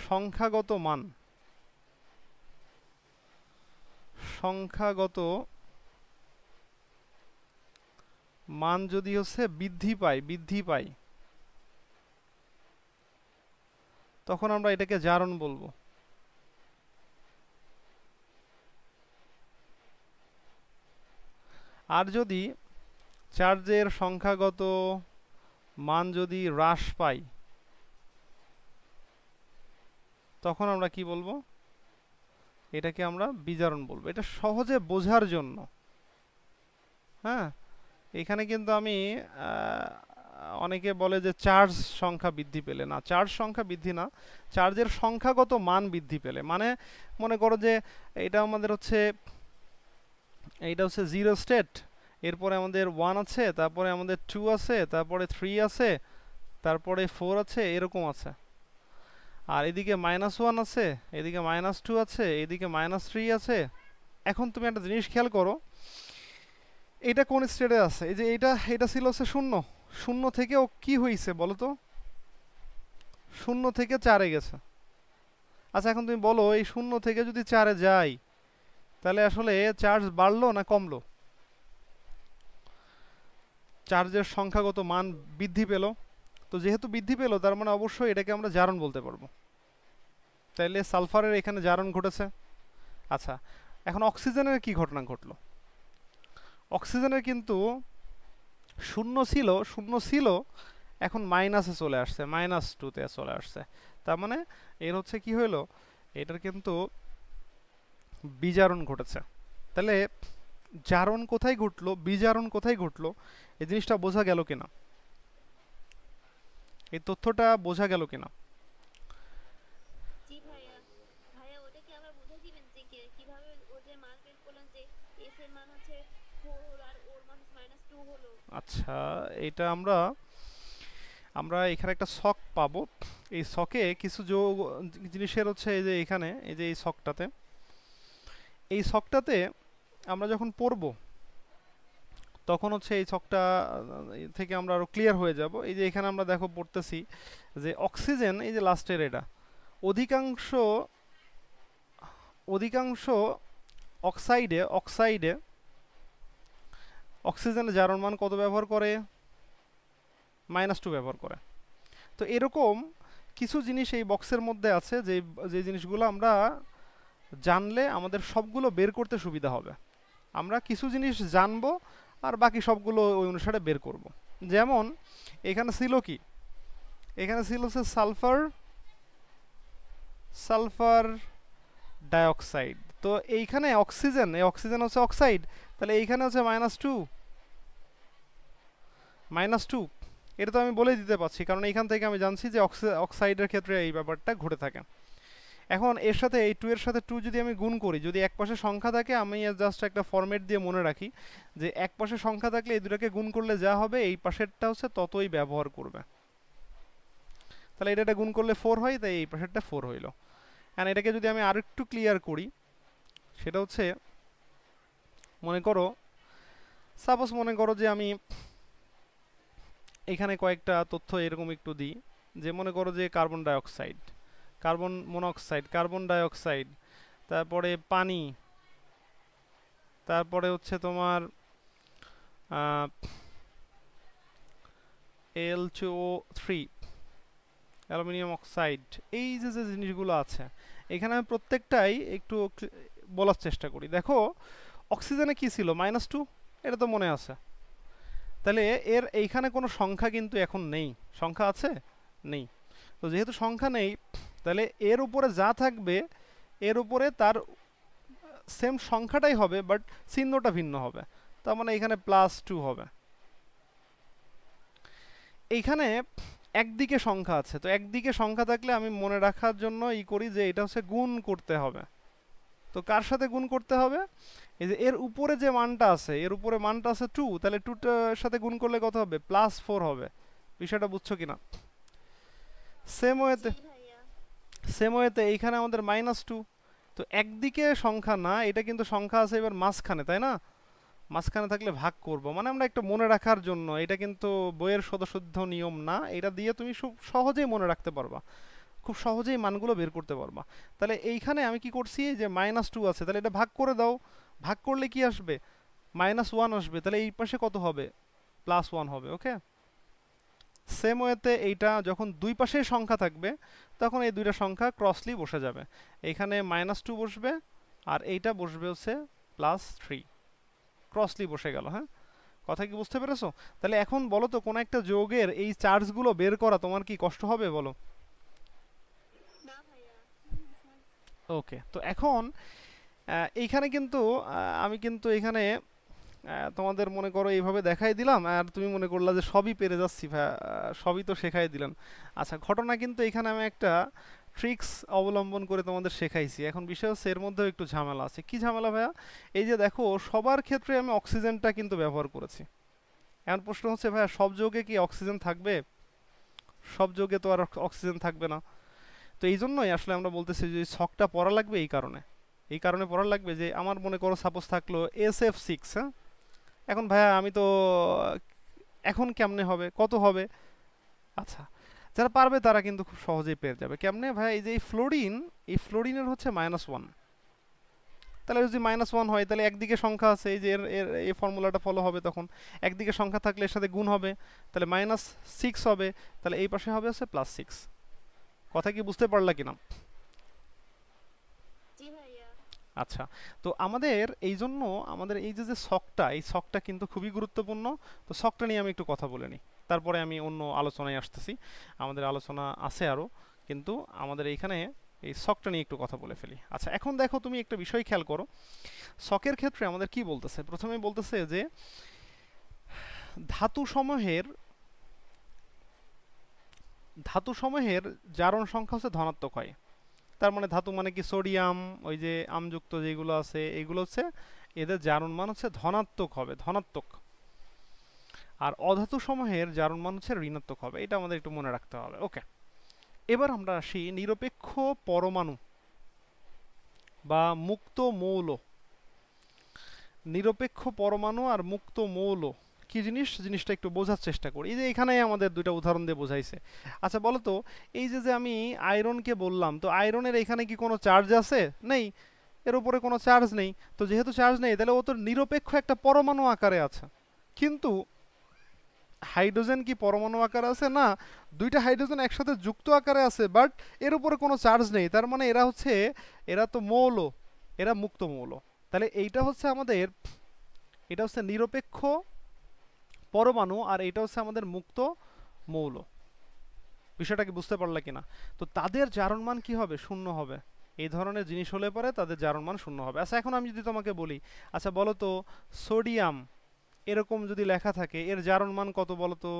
সংখ্যাগত মান যদি হচ্ছে বৃদ্ধি পায় তখন আমরা এটাকে জারণ বলবো। আর যদি চার্জের সংখ্যাগত মান যদি হ্রাস পায় তখন আমরা কি বলবো, এটাকে আমরা বিজারণ বলবো। এটা সহজে বোঝার জন্য, হ্যাঁ, এখানে কিন্তু আমি অনেকে বলে যে চার্জ সংখ্যা বৃদ্ধি পেলে, না, চার্জ সংখ্যা বৃদ্ধি না, চার্জের সংখ্যাগত মান বৃদ্ধি পেলে, মানে মনে করো যে এটা আমাদের হচ্ছে, এইটা হচ্ছে 0 স্টেট, এরপরে আমাদের 1 আছে, তারপরে আমাদের 2 আছে, তারপরে 3 আছে, তারপরে 4 আছে, এরকম আছে, আর এদিকে -1 আছে, এদিকে -2 আছে, এদিকে -3 আছে। এখন তুমি একটা জিনিস খেয়াল করো, এটা কোন স্টেটে আছে, এই যে এটা ছিল হচ্ছে 0, 0 থেকে ও কি হয়েছে বলো তো, 0 থেকে 4-এ গেছে। আচ্ছা, এখন তুমি বলো এই 0 থেকে যদি 4-এ যাই তাহলে আসলে চার্জ বাড়লো না কমলো? চার্জের সংখ্যাগত মান বৃদ্ধি পেল, তো যেহেতু বৃদ্ধি পেল তার মানে অবশ্যই এটাকে আমরা জারণ বলতে পারবো। তাইলে সালফারের এখানে জারণ ঘটেছে। আচ্ছা, এখন অক্সিজেনের কি ঘটনা ঘটলো? অক্সিজেনের কিন্তু 0 ছিল, এখন মাইনাসে চলে আসছে, -2-তে চলে আসছে। তার মানে এর হচ্ছে কি হইলো, এটার কিন্তু বিজারণ ঘটেছে। তাহলে জারণ কোথায় ঘটলো, বিজারণ কোথায় ঘটলো, এই জিনিসটা বোঝা গেল কিনা, এই তথ্যটা বোঝা গেল কিনা? জি ভাইয়া, ভাইয়া ওটা কি আবার বুঝে দিবেন যে কিভাবে ও যে মান বের করলেন যে এস এর মান হচ্ছে 4 হলো আর ওর মান -2 হলো? আচ্ছা, এটা আমরা এখানে একটা ছক পাবো, এই ছকে কিছু যোগ জিনিসের হচ্ছে এই যে এখানে এই যে এই ছকটাতে আমরা যখন পড়ব তখন হচ্ছে এই ছকটা থেকে আমরা আরো ক্লিয়ার হয়ে যাব। এই যে এখানে আমরা দেখো পড়তেছি যে অক্সিজেন, এই যে লাস্টের এটা অধিকাংশ অধিকাংশ অক্সাইডে অক্সিজেনের জারণ মান কত ব্যবহার করে? -2 ব্যবহার করে। তো এরকম কিছু জিনিস এই বক্সের মধ্যে আছে যে যে জিনিসগুলো আমরা জানলে আমাদের সবগুলো বের করতে সুবিধা হবে। আমরা কিছু জিনিস জানবো আর বাকি সবগুলো ওই অনুসারে বের করব। যেমন এখানে ছিল কি, এখানে ছিল হচ্ছে সালফার ডাইঅক্সাইড। তো এইখানে অক্সিজেন, এই অক্সিজেন হচ্ছে অক্সাইড, তাহলে এইখানে হচ্ছে -2, এটা তো আমি বলেই দিতে পারছি, কারণ এইখান থেকে আমি জানছি যে অক্সাইডের ক্ষেত্রে এই ব্যাপারটা ঘটে থাকে। এখন এর সাথে এই 2 এর সাথে 2 যদি আমি গুণ করি, যদি এক পাশে সংখ্যা থাকে আমি জাস্ট একটা ফরম্যাট দিয়ে মনে রাখি যে এক পাশে সংখ্যা থাকলে এই দুটাকে গুণ করলে যা হবে এই পাশেরটা হচ্ছে ততই ব্যবহার করবে। তাহলে এটা গুণ করলে 4 হয়, তাই এই পাশেরটা 4 হইল। আর এটাকে যদি আমি আরেকটু ক্লিয়ার করি, সেটা হচ্ছে সাপোজ মনে করো যে আমি এখানে কয়েকটা তথ্য এরকম একটু দিই, যে মনে করো যে carbon dioxide, carbon monoxide, carbon dioxide, তারপরে পানি, তারপরে হচ্ছে তোমার L2O3, অ্যালুমিনিয়াম অক্সাইড, এই যে যে জিনিসগুলো আছে এখানে আমি প্রত্যেকটাই একটু বলার চেষ্টা করি। দেখো অক্সিজেনে কি ছিল? -2, এটা তো মনে আছে। তাহলে এর এইখানে কোনো সংখ্যা কিন্তু এখন নেই। সংখ্যা আছে? নেই। তো যেহেতু সংখ্যা নেই, তাহলে এর উপরে যা থাকবে এর উপরে তার সেম সংখ্যাটাই হবে, বাট চিহ্নটা ভিন্ন হবে। তার মানে এখানে +2 হবে। এইখানে একদিকে সংখ্যা আছে, তো একদিকে সংখ্যা থাকলে আমি মনে রাখার জন্য করি যে এটা হচ্ছে গুণ করতে হবে। তো কার সাথে গুণ করতে হবে? এই যে এর উপরে যে মানটা আছে, এর উপরে মানটা আছে 2, তাহলে 2টার সাথে গুণ করলে কত হবে? +4 হবে। বিষয়টা বুঝছো কিনা? সেম ওয়েতে এইখানে আমাদের -2। তো একদিকে সংখ্যা না, এটা কিন্তু সংখ্যা আছে এবার মাঝখানে, তাই না? মাঝখানে থাকলে ভাগ করব, মানে আমরা একটু মনে রাখার জন্য। এটা কিন্তু বইয়ের শতসিদ্ধ নিয়ম না, এটা দিয়ে তুমি খুব সহজেই মনে রাখতে পারবা, খুব সহজেই মানগুলো বের করতে পারবা। তাহলে এইখানে আমি কি করছি, যে -2 আছে, তাহলে এটা ভাগ করে দাও। ভাগ করলে কি আসবে? -1 আসবে। তাহলে এই পাশে কত হবে? +1 হবে। ওকে, সেম ওয়েতে এইটা যখন দুই পাশে সংখ্যা থাকবে তখন এই দুইটা সংখ্যা ক্রসলি বসে যাবে। এইখানে -2 বসবে আর এইটা বসবে হচ্ছে +3, ক্রসলি বসে গেল। হ্যাঁ, কথা কি বুঝতে পেরেছো? তাহলে এখন বলো তো, কোন একটা যৌগের এই চার্জগুলো বের করা তোমার কি কষ্ট হবে বলো? ওকে, তো এখন এইখানে কিন্তু আমি কিন্তু এখানে তোমাদের মনে করো এইভাবে দেখাই দিলাম, আর তুমি মনে করলা যে সবই পেরে যাচ্ছি ভাই, সবই তো শেখাই দিলেন। আচ্ছা, ঘটনা কিন্তু এখানে আমি একটা ট্রিক্স অবলম্বন করে তোমাদের শেখাইছি। এখন বিষয় হচ্ছে এর মধ্যেও একটু ঝামেলা আছে। কি ঝামেলা ভাইয়া? এই যে দেখো, সবার ক্ষেত্রে আমি অক্সিজেনটা কিন্তু ব্যবহার করেছি। এখন প্রশ্ন হচ্ছে ভাইয়া, সব যৌগে কি অক্সিজেন থাকবে? সব যৌগে তো আর অক্সিজেন থাকবে না। তো এই জন্যই আসলে আমরা বলতেছি যে ছকটা পড়া লাগবে এই কারণে পড়া লাগবে যে আমার মনে করো সাপোজ থাকলো SF6। হ্যাঁ, এখন ভাইয়া আমি তো এখন কেমনে হবে, কত হবে? আচ্ছা, যারা পারবে তারা কিন্তু খুব সহজেই পেয়ে যাবে। কেমনে ভাইয়া? এই যে এই ফ্লোরিনের হচ্ছে -1। তাহলে যদি -1 হয়, তাহলে একদিকে সংখ্যা আছে, এই যে এই ফর্মুলাটা ফলো হবে। তখন একদিকে সংখ্যা থাকলে এর সাথে গুণ হবে, তাহলে -6 হবে, তাহলে এই পাশে হবে হচ্ছে +6। কথা কি বুঝতে পারলা কিনা? আচ্ছা, তো আমাদের এই জন্য আমাদের এই যে ছকটা, এই ছকটা কিন্তু খুবই গুরুত্বপূর্ণ। তো ছকটা নিয়ে আমি একটু কথা বলে নিই, তারপরে আমি অন্য আলোচনায় আসতেছি। আমাদের আলোচনা আছে আরও, কিন্তু আমাদের এইখানে এই ছকটা নিয়ে একটু কথা বলে ফেলি। আচ্ছা, এখন দেখো তুমি একটা বিষয় খেয়াল করো। ছকের ক্ষেত্রে আমাদের কি বলতেছে? প্রথমে বলতেছে যে ধাতুসমূহের জারণ সংখ্যা হচ্ছে ধনাত্মক হয়। তার মানে ধাতু মানে কি? সোডিয়াম, ওই যে আমযুক্ত যেগুলো আছে এগুলো হচ্ছে এদের জারণ মান হচ্ছে ধনাত্মক হবে, ধনাত্মক। আর অধাতু সমূহের জারণ মান হচ্ছে ঋণাত্মক হবে। এটা আমাদের একটু মনে রাখতে হবে। ওকে, এবার আমরা আসি নিরপেক্ষ পরমাণু বা মুক্ত মৌল। নিরপেক্ষ পরমাণু আর মুক্ত মৌল কি জিনিস, জিনিসটা একটু বোঝার চেষ্টা করি। এই যে এখানে আমাদের দুইটা উদাহরণ দিয়ে বোঝাইছে। আচ্ছা বলো তো, এই যে যে আমি আয়রনকে বললাম, তো আয়রনের এখানে কি কোনো চার্জ আছে? নেই, এর উপরে কোনো চার্জ নেই। তো যেহেতু চার্জ নেই, তাহলে ও তো নিরপেক্ষ একটা পরমাণু আকারে আছে। কিন্তু হাইড্রোজেন কি পরমাণু আকারে আছে? না, দুইটা হাইড্রোজেন একসাথে যুক্ত আকারে আছে, বাট এর উপরে কোনো চার্জ নেই। তার মানে এরা হচ্ছে, এরা তো মৌল, এরা মুক্ত মৌল। তাহলে এইটা হচ্ছে আমাদের, এটা হচ্ছে নিরপেক্ষ পরমাণু, আর এটা হচ্ছে আমাদের মুক্ত মৌল। বিষয়টা কি বুঝতে পারলে কিনা? তো তাদের জারণ মান কি হবে? শূন্য হবে। এই ধরনের জিনিস হলে পরে তাদের জারণ মান শূন্য হবে। আচ্ছা এখন আমি যদি তোমাকে বলি, আচ্ছা বলো তো সোডিয়াম এরকম যদি লেখা থাকে, এর জারণ মান কত বলো তো?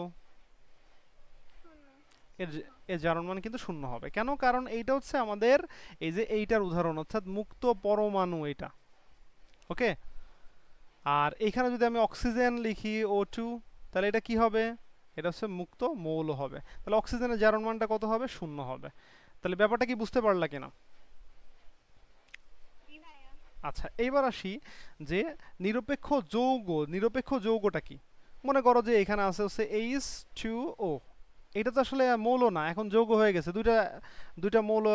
শূন্য। এর এর জারণ মান কিন্তু শূন্য হবে। কেন? কারণ এইটা হচ্ছে আমাদের এই যে এইটার উদাহরণ, অর্থাৎ মুক্ত পরমাণু এটা। ওকে, আর এখানে যদি আমি অক্সিজেন লিখি O2, তাহলে এটা কি হবে? এটা হচ্ছে মুক্ত মৌল হবে। তাহলে অক্সিজেনের জারণ মানটা কত হবে? শূন্য হবে। তাহলে ব্যাপারটা কি বুঝতে পারলা কিনা? জি ভাইয়া। আচ্ছা এইবার আসি যে নিরপেক্ষ যৌগ। নিরপেক্ষ যৌগটা কি? মনে করো যে এখানে আছে হচ্ছে H2O, এটা তো আসলে মৌল না, এখন যৌগ হয়ে গেছে। দুইটা দুইটা মৌল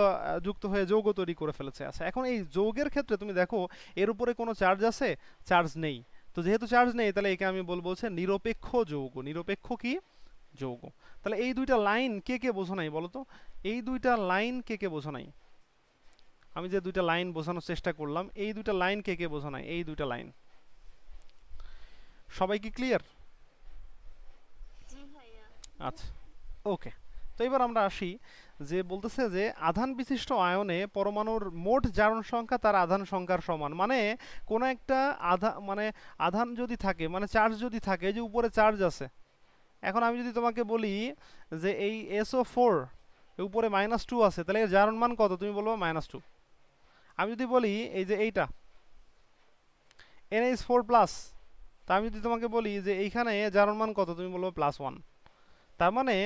যুক্ত হয়ে যৌগ তৈরি করে ফেলেছে। আচ্ছা এখন এই যৌগের ক্ষেত্রে তুমি দেখো এর উপরে কোনো চার্জ আছে? চার্জ নেই। তো যেহেতু চার্জ নেই, তাহলে একে আমি বলবো হচ্ছে নিরপেক্ষ যৌগ। নিরপেক্ষ কি? যৌগ। তাহলে এই দুইটা লাইন কে কে বোঝো নাই বলো তো? এই দুইটা লাইন কে কে বোঝো নাই? আমি যে দুইটা লাইন বোঝানোর চেষ্টা করলাম, এই দুইটা লাইন কে কে বোঝো নাই? এই দুইটা লাইন সবাই কি ক্লিয়ার? জি ভাইয়া। আচ্ছা ওকে। তো এবার আমরা আসি যে বলতেছে যে আধান বিশিষ্ট আয়নে পরমাণুর মোট জারণ সংখ্যা তার আধান সংখ্যার সমান। মানে কোন একটা মানে আধান যদি থাকে, মানে চার্জ যদি থাকে, যে উপরে চার্জ আছে। এখন আমি যদি তোমাকে বলি যে এই SO4 উপরে -2 আছে, তাহলে এর জারণ মান কত? তুমি বলবো -2। আমি যদি বলি এই যে এইটা NH4+, তা আমি যদি তোমাকে বলি যে এইখানে জারণ মান কত? তুমি বলবো +1। তার মানে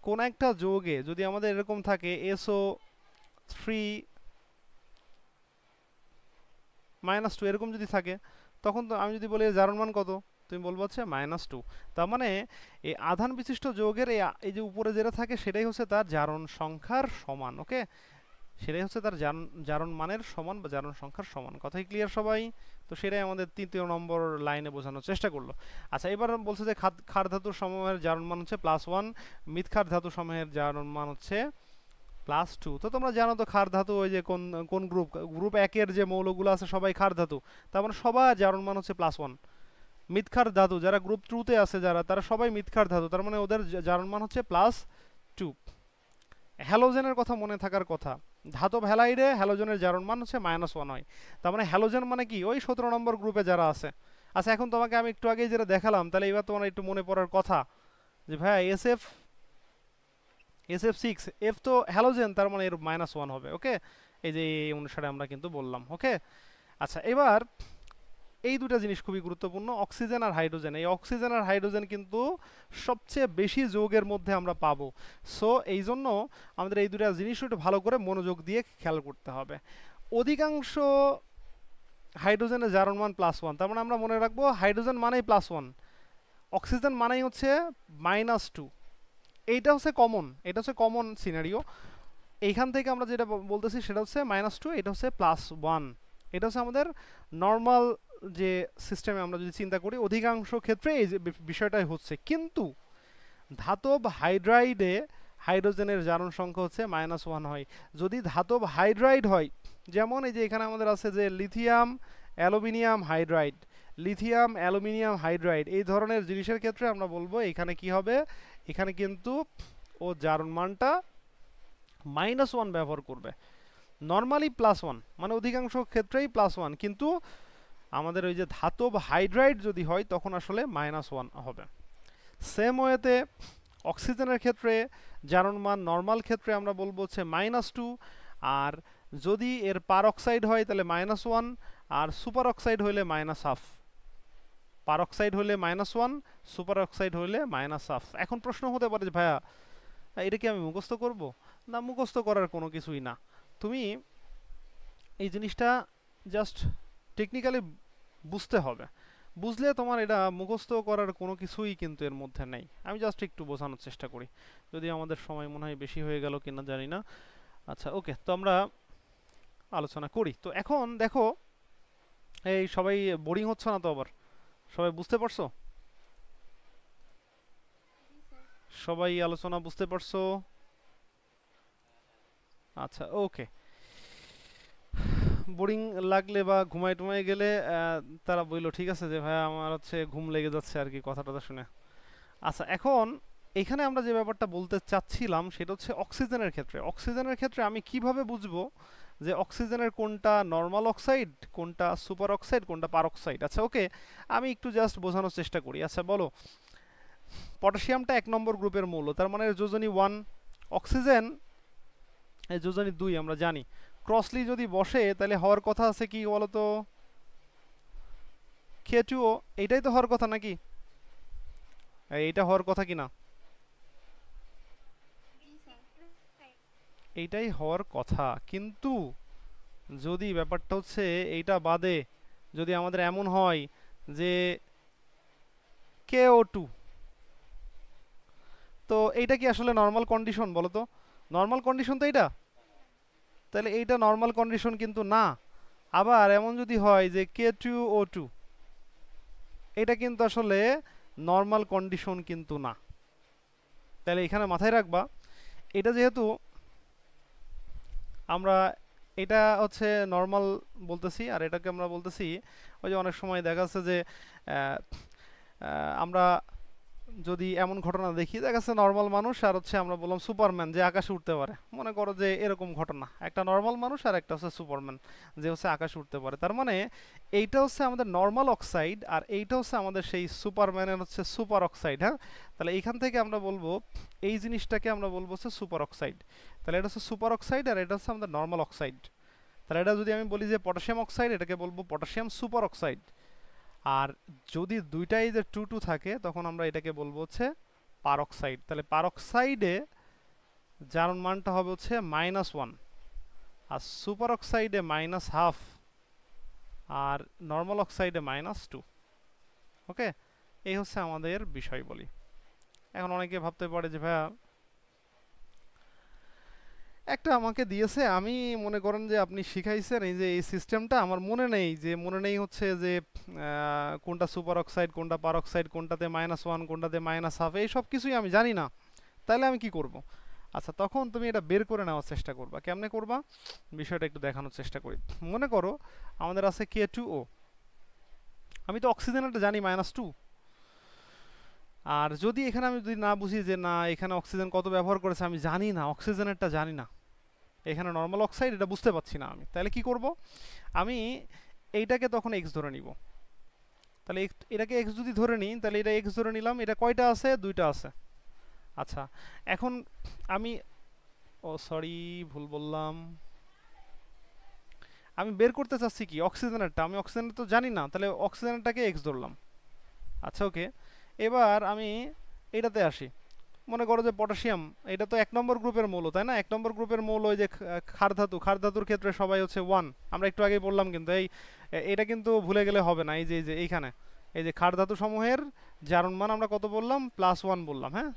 কোন একটা যৌগে যদি আমাদের এরকম থাকে SO3 -2 এরকম যদি থাকে, তখন তো আমি যদি বলি জারণ মান কত? তুমি বলবো হচ্ছে -2। তার মানে এই আধান বিশিষ্ট যৌগের এই যে উপরে যেটা থাকে সেটাই হচ্ছে তার জারণ সংখ্যার সমান। ওকে, সেটাই হচ্ছে তার জারণ মানের সমান বা জারণ সংখ্যার সমান। কথাই ক্লিয়ার সবাই? তো সেটাই আমাদের 3 নম্বর লাইনে বোঝানোর চেষ্টা করলো। আচ্ছা এবার বলছে যে ক্ষার ধাতুর সমূহের জারণ মান হচ্ছে +1, মৃৎক্ষার ধাতু সমূহের জারণ মান হচ্ছে +2। তো তোমরা জানো তো ক্ষার ধাতু ওই যে কোন কোন গ্রুপ 1-এর যে মৌলগুলো আছে সবাই ক্ষার ধাতু, তার মানে সবার জারণ মান হচ্ছে +1। মৃৎক্ষার ধাতু যারা গ্রুপ 2-তে আছে, যারা তারা সবাই মৃৎক্ষার ধাতু, তার মানে ওদের জারণ মান হচ্ছে +2। হ্যালোজেনের কথা মনে থাকার কথা, ধাতব হ্যালাইডে হ্যালোজেনের জারণ মান হচ্ছে -1 হয়। তার মানে হ্যালোজেন মানে কি? ওই 17 নম্বর গ্রুপে যারা আছে। আচ্ছা এখন তোমাকে আমি একটু আগে যেটা দেখালাম, তাহলে এবার তোমার একটু মনে পড়ার কথা যে ভাইয়া SF6 F তো হ্যালোজেন, তার মানে এর -1 হবে। ওকে, এই যে এই অনুসারে আমরা কিন্তু বললাম। ওকে, আচ্ছা এবার এই দুটা জিনিস খুবই গুরুত্বপূর্ণ, অক্সিজেন আর হাইড্রোজেন। এই অক্সিজেন আর হাইড্রোজেন কিন্তু সবচেয়ে বেশি যৌগের মধ্যে আমরা পাবো। সো এই জন্য আমাদের এই দুটা জিনিস একটু ভালো করে মনোযোগ দিয়ে খেয়াল করতে হবে। অধিকাংশ হাইড্রোজেনের জারণ মান +1, তার মানে আমরা মনে রাখবো হাইড্রোজেন মানেই +1, অক্সিজেন মানেই হচ্ছে -2। এইটা হচ্ছে কমন, এটা হচ্ছে কমন সিনারিও। এইখান থেকে আমরা যেটা বলতেছি সেটা হচ্ছে -2, এটা হচ্ছে +1। এটা হচ্ছে আমাদের নর্মাল যে সিস্টেমে আমরা যদি চিন্তা করি, অধিকাংশ ক্ষেত্রে এই যে বিষয়টাই হচ্ছে। কিন্তু ধাতব হাইড্রাইডে হাইড্রোজেনের জারণ সংখ্যা হচ্ছে -1 হয়। যদি ধাতব হাইড্রাইড হয়, যেমন এই যে এখানে আমাদের আছে যে lithium aluminium hydride, lithium aluminium hydride, এই ধরনের জিনিসের ক্ষেত্রে আমরা বলবো এখানে কি হবে? এখানে কিন্তু ও জারণ মানটা -1 ব্যবহার করবে। নর্মালি +1, মানে অধিকাংশ ক্ষেত্রেই +1, কিন্তু আমাদের ওই যে ধাতব হাইড্রাইড যদি হয় তখন আসলে -1 হবে। সেম ওয়েতে অক্সিজেনের ক্ষেত্রে জারণ মান নর্মাল ক্ষেত্রে আমরা বলবো হচ্ছে -2, আর যদি এর পারঅক্সাইড হয় তাহলে -1, আর সুপার অক্সাইড হইলে -1/2। পারঅক্সাইড হলে -1, সুপার অক্সাইড হইলে -1/2। এখন প্রশ্ন হতে পারে যে ভাইয়া এটা কি আমি মুখস্থ করব? না, মুখস্থ করার কোনো কিছুই না। তুমি এই জিনিসটা জাস্ট টেকনিক্যালি বুঝতে হবে। বুঝলে তোমার এটা মুখস্থ করার কোনো কিছুই কিন্তু এর মধ্যে নেই। আমি জাস্ট একটু বোঝানোর চেষ্টা করি, যদি আমাদের সময় মনে হয় বেশি হয়ে গেল কিনা জানি না। আচ্ছা ওকে, তো আমরা আলোচনা করি। তো এখন দেখো, এই সবাই বোরিং হচ্ছে না তো? আবার সবাই বুঝতে পারছো? জি স্যার। সবাই আলোচনা বুঝতে পারছো? আচ্ছা ওকে। বোরিং লাগলে বা ঘুমায় টুমায় গেলে তারা বললো ঠিক আছে যে ভাই আমার হচ্ছে ঘুম লেগে যাচ্ছে আর কি কথাটা শুনে। আচ্ছা এখন এখানে আমরা যে ব্যাপারটা বলতে চাচ্ছিলাম সেটা হচ্ছে অক্সিজেনের ক্ষেত্রে। অক্সিজেনের ক্ষেত্রে আমি কিভাবে বুঝবো যে অক্সিজেনের কোনটা নর্মাল অক্সাইড, কোনটা সুপার অক্সাইড, কোনটা পারঅক্সাইড? আচ্ছা ওকে, আমি একটু জাস্ট বোঝানোর চেষ্টা করি। আচ্ছা বলো, পটাশিয়ামটা 1 নম্বর গ্রুপের মৌল, তার মানে যোজনী 1। অক্সিজেন এই যোজনী 2 আমরা জানি। ক্রসলি যদি বসে তাহলে হওয়ার কথা আছে কি বলতো? K2O, এইটাই তো হওয়ার কথা নাকি? এইটা হওয়ার কথা কি না? জি স্যার। এইটাই হওয়ার কথা, কিন্তু যদি ব্যাপারটা হচ্ছে এইটা বাদে যদি আমাদের এমন হয় যে KO2, তো এইটা কি আসলে নর্মাল কন্ডিশন বলো তো? নর্মাল কন্ডিশন তো এইটা, তাহলে এইটা নর্মাল কন্ডিশন কিন্তু না। আবার এমন যদি হয় যে K2O2, এটা কিন্তু আসলে নর্মাল কন্ডিশন কিন্তু না। তাহলে এখানে মাথায় রাখবা, এটা যেহেতু আমরা এটা হচ্ছে নর্মাল বলতেছি আর এটাকে আমরা বলতেছি, ওই যে অনেক সময় দেখা যাচ্ছে যে আহ, আমরা যদি এমন ঘটনা দেখি, দেখা যাচ্ছে নর্মাল মানুষ আর হচ্ছে আমরা বললাম সুপারম্যান যে আকাশে উঠতে পারে, মনে করো যে এরকম ঘটনা, একটা নর্মাল মানুষ আর একটা হচ্ছে সুপারম্যান যে হচ্ছে আকাশে উঠতে পারে। তার মানে এইটা হচ্ছে আমাদের নর্মাল অক্সাইড আর এইটা হচ্ছে আমাদের সেই সুপারম্যানের হচ্ছে সুপার অক্সাইড। হ্যাঁ, তাহলে এইখান থেকে আমরা বলবো এই জিনিসটাকে আমরা বলবো হচ্ছে সুপার অক্সাইড। তাহলে এটা হচ্ছে সুপার অক্সাইড আর এটা হচ্ছে আমাদের নর্মাল অক্সাইড। তাহলে এটা যদি আমি বলি যে পটাশিয়াম অক্সাইড, এটাকে বলবো পটাশিয়াম সুপার অক্সাইড। আর যদি দুইটাই যে 2 2 থাকে তখন আমরা এটাকে বলবো হচ্ছে পারঅক্সাইড। তাহলে পারঅক্সাইডে জারণ মানটা হবে হচ্ছে -1, আর সুপার অক্সাইডে -1/2, আর নর্মাল অক্সাইডে -2। ওকে, এই হচ্ছে আমাদের বিষয় বলি। এখন অনেকে ভাবতে পারে যে ভাইয়া একটা আমাকে দিয়েছে, আমি মনে করেন যে আপনি শিখাইছেন এই যে এই সিস্টেমটা আমার মনে নেই, যে মনে নেই হচ্ছে যে কোনটা সুপার অক্সাইড, কোনটা পারঅক্সাইড, কোনটাতে -1, কোনটাতে -1/2, এই সব কিছুই আমি জানি না। তাহলে আমি কি করব? আচ্ছা তখন তুমি এটা বের করে নেওয়ার চেষ্টা করবা। কেমনে করবা বিষয়টা একটু দেখানোর চেষ্টা করি। মনে করো আমাদের আছে K2O, আমি তো অক্সিজেনটা জানি -2, আর যদি এখানে আমি যদি না বুঝি যে না এখানে অক্সিজেন কত ব্যবহার করেছে, আমি জানি না, অক্সিজেনেরটা জানি না, এখানে নর্মাল অক্সাইড এটা বুঝতে পারছি না আমি, তাহলে কি করব? আমি এইটাকে তখন এক্স ধরে নিব। তাহলে এটাকে এক্স যদি ধরে নিই, তাহলে এটা এক্স ধরে নিলাম। এটা কয়টা আছে? দুইটা আছে। আচ্ছা এখন আমি, ও সরি ভুল বললাম, আমি বের করতে চাচ্ছি কি অক্সিজেনেরটা, আমি অক্সিজেনের তো জানি না, তাহলে অক্সিজেনটাকে এক্স ধরলাম। আচ্ছা ওকে, এবার আমি এটাতে আসি। মনে করো যে পটাশিয়াম, এটা তো 1 নম্বর গ্রুপের মৌল, তাই না? 1 নম্বর গ্রুপের মৌল ওই যে ক্ষার ধাতু, ক্ষার ধাতুর ক্ষেত্রে সবাই হচ্ছে 1, আমরা একটু আগেই বললাম, কিন্তু এটা কিন্তু ভুলে গেলে হবে না। এই যে এইখানে এই যে ক্ষার ধাতু সমূহের জারণ মান আমরা কত বললাম? +1 বললাম। হ্যাঁ,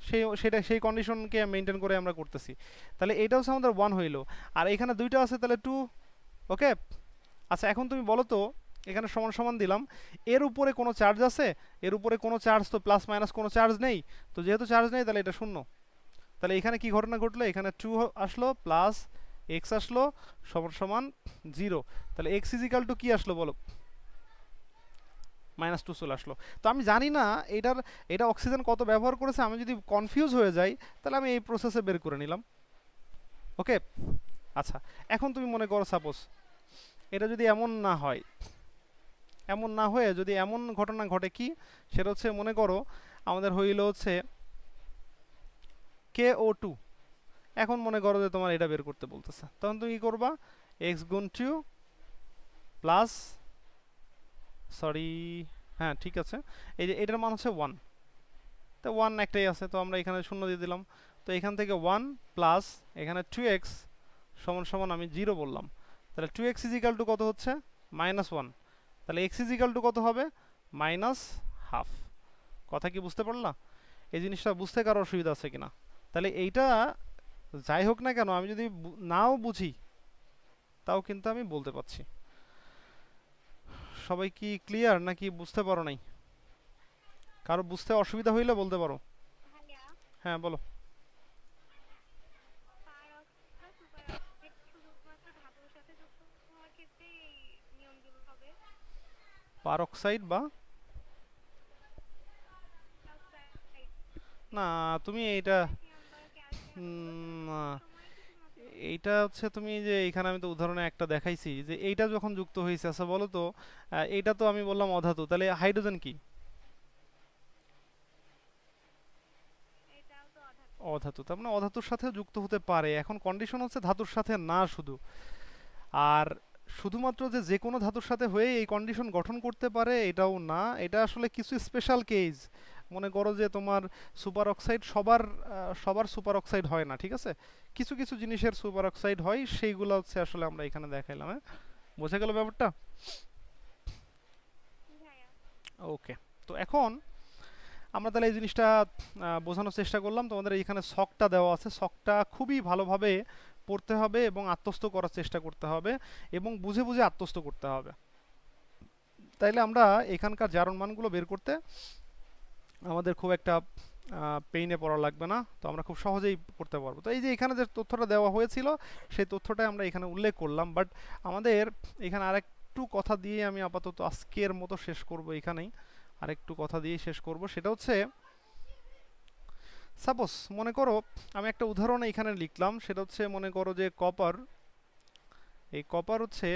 সেই কন্ডিশনকে মেনটেন করে আমরা করতেছি। তাহলে এটা হচ্ছে আমাদের 1 হইলো, আর এখানে দুইটা আছে তাহলে 2। ওকে, আচ্ছা এখন তুমি বলো তো, এখানে সমান সমান দিলাম, এর উপরে কোনো চার্জ আছে? এর উপরে কোনো চার্জ তো প্লাস মাইনাস কোনো চার্জ নেই, তো যেহেতু চার্জ নেই তাহলে এটা শূন্য। তাহলে এখানে কি ঘটনা ঘটলো? এখানে 2 আসলো প্লাস এক্স আসলো সমান সমান 0। তাহলে এক্স ইজিক্যাল টু কি আসলো বলো? -2 চলে আসলো। তো আমি জানি না এটা অক্সিজেন কত ব্যবহার করেছে, আমি যদি কনফিউজ হয়ে যাই তাহলে আমি এই প্রসেসে বের করে নিলাম। ওকে, আচ্ছা এখন তুমি মনে করো সাপোজ এটা যদি এমন না হয়, এমন না হয়ে যদি এমন ঘটনা ঘটে, কি সেটা হচ্ছে মনে করো আমাদের হইল হচ্ছে KO2, এখন মনে করো যে তোমার এটা বের করতে বলতেছে, তখন তুমি কি করবা? এক্স গুণ 2 প্লাস, সরি হ্যাঁ ঠিক আছে, এই যে এটার মান হচ্ছে 1, তো 1 একটাই আছে, তো আমরা এখানে শূন্য দিয়ে দিলাম। তো এখান থেকে 1 প্লাস এখানে 2x সমান সমান আমি 0 বললাম। তাহলে 2x ইজ ইকাল টু কত হচ্ছে? -1। তাহলে x ইজ ইকাল টু কত হবে? -হাফ। কথা কি বুঝতে পারলা? এই জিনিসটা বুঝতে কারো অসুবিধা আছে কিনা? তাহলে এইটা যাই হোক না কেন, আমি যদি নাও বুঝি তাও কিন্তু আমি বলতে পারছি। সবাই কি ক্লিয়ার নাকি বুঝতে পারো নাই? কারো বুঝতে অসুবিধা হইলে বলতে পারো। ভাইয়া হ্যাঁ বলো। পারক্সাইড সুপারঅক্সাইড শুধুমাত্র ধাতুর সাথে যুক্ত হওয়ার ক্ষেত্রে এই নিয়মগুলো হবে। পারঅক্সাইড বা অক্সাইড না, তুমি এইটা ম্যাগনেসিয়াম বা ক্যালসিয়াম এগুলো তো না, যুক্ত সময় শুধুমাত্র এইটা হচ্ছে তুমি যে এখানে আমি তো উদাহরণে একটা দেখাইছি যে এইটা যখন যুক্ত হয়েছে। আচ্ছা বলো তো, এইটা তো আমি বললাম অধাতু, তাহলে হাইড্রোজেন কি? এটাও তো অধাতু। অধাতু। তার মানে অধাতুর সাথে যুক্ত হতে পারে। এখন কন্ডিশন হচ্ছে ধাতুর সাথে না শুধু, আর শুধুমাত্র যে যে কোনো ধাতুর সাথে হয়ে এই কন্ডিশন গঠন করতে পারে এটাও না। এটা আসলে কিছু স্পেশাল কেস। মনে করো যে তোমার সুপার অক্সাইড সবার সুপার অক্সাইড হয় না, ঠিক আছে? কিছু কিছু জিনিসের সুপার অক্সাইড হয়, সেইগুলো হচ্ছে আসলে আমরা এখানে দেখাইলাম। হ্যাঁ, বোঝা গেল ব্যাপারটা? ভাইয়া ওকে। তো এখন আমরা তাহলে এই জিনিসটা বোঝানোর চেষ্টা করলাম। তোমাদের এইখানে ছকটা দেওয়া আছে, ছকটা খুবই ভালোভাবে পড়তে হবে এবং আত্মস্থ করার চেষ্টা করতে হবে এবং বুঝে বুঝে আত্মস্থ করতে হবে। তাইলে আমরা এখানকার জারণ মানগুলো বের করতে আমাদের খুব একটা পেইনে পড়া লাগবে না, তো আমরা খুব সহজেই করতে পারবো। তো এই যে এখানে যে তথ্যটা দেওয়া হয়েছিল সেই তথ্যটাই আমরা এখানে উল্লেখ করলাম। বাট আমাদের এখানে আরেকটু কথা দিয়ে আমি আপাতত আজকের মতো শেষ করব। এখানেই আরেকটু কথা দিয়ে শেষ করব। সেটা হচ্ছে, সাপোজ মনে করো আমি একটা উদাহরণ এখানে লিখলাম। সেটা হচ্ছে মনে করো যে কপার, এই কপার হচ্ছে,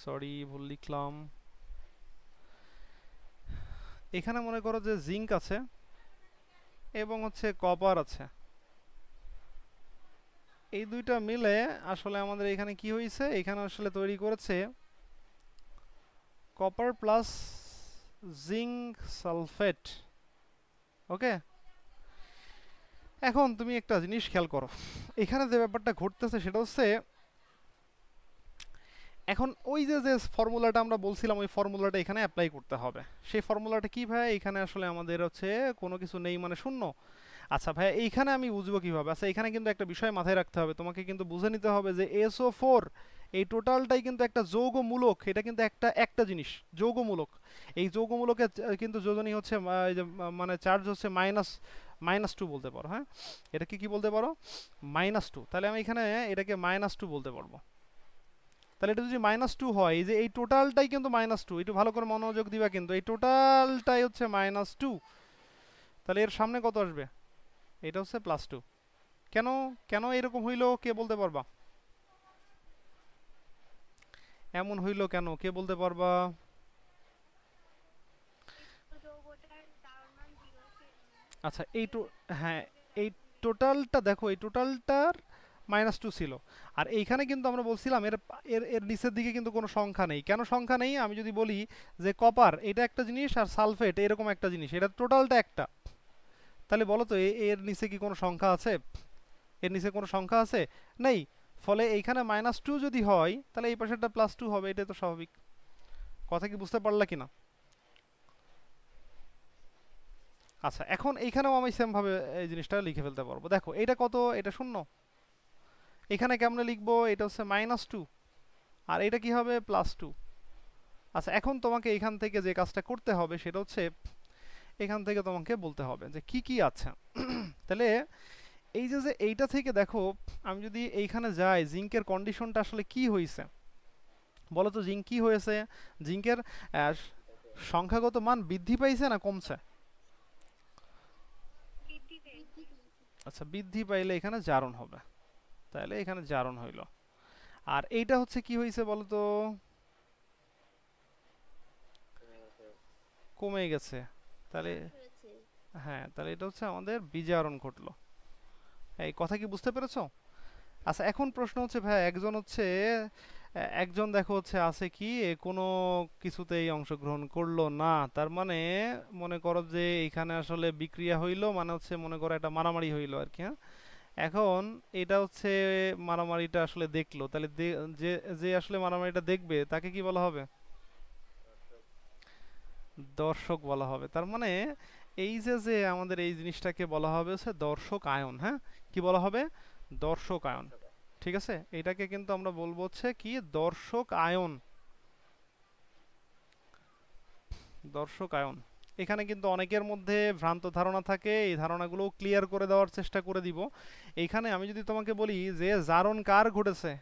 সরি ভুল লিখলাম, এখানে মনে করো যে জিঙ্ক আছে এবং হচ্ছে কপার আছে। এই দুইটা মিলে আসলে আমাদের এখানে কি হয়েছে, এখানে আসলে তৈরি করেছে কপার প্লাস জিঙ্ক সালফেট। ওকে, এখন তুমি একটা জিনিস খেয়াল করো, এখানে যে ব্যাপারটা ঘটতেছে সেটা হচ্ছে, এখন ওই যে যে ফর্মুলাটা আমরা বলছিলাম ওই ফর্মুলাটা এখানে অ্যাপ্লাই করতে হবে। সেই ফর্মুলাটা কি ভাই? এখানে আসলে আমাদের হচ্ছে কোনো কিছু নেই মানে শূন্য। আচ্ছা ভাইয়া এইখানে আমি বুঝবো কিভাবে? আচ্ছা এখানে কিন্তু একটা বিষয় মাথায় রাখতে হবে, তোমাকে কিন্তু বুঝে নিতে হবে যে SO4 এই টোটালটাই কিন্তু একটা যৌগমূলক। এটা কিন্তু একটা একটা জিনিস যৌগমূলক। এই যৌগমূলকের কিন্তু যোজনী হচ্ছে এই যে মানে চার্জ হচ্ছে মাইনাস 2 বলতে পারো। হ্যাঁ, এটা কি কি বলতে পারো? -2। তাহলে আমি এখানে এটাকে -2 বলতে পারবো। তাহলে এটা যদি -2 হয়, এই যে এই টোটালটাই কিন্তু -2, একটু ভালো করে মনোযোগ দিবা কিন্তু, এই টোটালটাই হচ্ছে -2। তাহলে এর সামনে কত আসবে? এটা হচ্ছে +2। কেন কেন এরকম হইলো কে বলতে পারবা? এমন হইলো কেন কে বলতে পারবা? এই যৌগটার দ্রব্যমান 0 আচ্ছা এই এই হ্যাঁ, এই কারণে টোটালটা দেখো, এই টোটালটার -2 ছিল। আর এইখানে কিন্তু আমরা বলছিলাম এর এর এর নিচের দিকে কিন্তু কোনো সংখ্যা নেই। কেন সংখ্যা নেই? আমি যদি বলি যে কপার এটা একটা জিনিস আর সালফেট এরকম একটা জিনিস, এটা টোটালটা একটা, তাহলে বলো তো এর নিচে কি কোনো সংখ্যা আছে? এর নিচে কোনো সংখ্যা আছে? নেই। ফলে এইখানে -2 যদি হয় তাহলে এই পাশেরটা +2 হবে, এটাই তো স্বাভাবিক। কথা কি বুঝতে পারলা কিনা? আচ্ছা এখন এইখানেও আমি সেম ভাবে এই জিনিসটা লিখে ফেলতে পারবো। দেখো এটা কত? এটা 0। এখানে কেমনে লিখবো? এটা হচ্ছে -2 আর এটা কি হবে? +2। আচ্ছা এখন তোমাকে এখান থেকে যে কাজটা করতে হবে সেটা হচ্ছে, এখান থেকে তোমাকে বলতে হবে যে কি কি আছে। তাহলে এই যে যে এইটা থেকে দেখো, আমি যদি এইখানে যাই জিঙ্কের কন্ডিশনটা আসলে কি হয়েছে বলো তো? জিঙ্ক কি হয়েছে? জিঙ্কের আহ, সংখ্যাগত মান বৃদ্ধি পাইছে না কমছে? বৃদ্ধি পেয়েছে। আচ্ছা বৃদ্ধি পাইলে এখানে জারণ হবে, তাহলে এখানে জারণ হইল। আর এইটা হচ্ছে কি হয়েছে বলো তো? কমে গেছে। তাহলে হ্রাস হয়েছে। হ্যাঁ, তাহলে এটা হচ্ছে আমাদের বিজারণ ঘটলো। এই কথা কি বুঝতে পেরেছো? আচ্ছা এখন প্রশ্ন হচ্ছে ভাই, একজন হচ্ছে একজন দেখো হচ্ছে আছে কি কোনো কিছুতেই অংশগ্রহণ করলো না, তার মানে মনে করো যে এখানে আসলে বিক্রিয়া হইলো, মানে হচ্ছে মনে করো একটা মারামারি হইলো আর কি, হ্যাঁ। এখন এটা হচ্ছে মারামারিটা আসলে দেখলো, তাহলে যে যে আসলে মারামারিটা দেখবে তাকে কি বলা হবে? দর্শক বলা হবে। তার মানে এই যে যে আমাদের এই জিনিসটাকে বলা হবে হচ্ছে দর্শক আয়ন, হ্যাঁ। কি বলা হবে? দর্শক আয়ন। ঠিক আছে, এটাকে কিন্তু আমরা বলবো হচ্ছে কি দর্শক আয়ন। দর্শক আয়ন। এখানে কিন্তু অনেকের মধ্যে ভ্রান্ত ধারণা থাকে, এই ধারণাগুলো ক্লিয়ার করে দেওয়ার চেষ্টা করে দিব। এইখানে আমি যদি তোমাকে বলি যে জারণ কার ঘটেছে,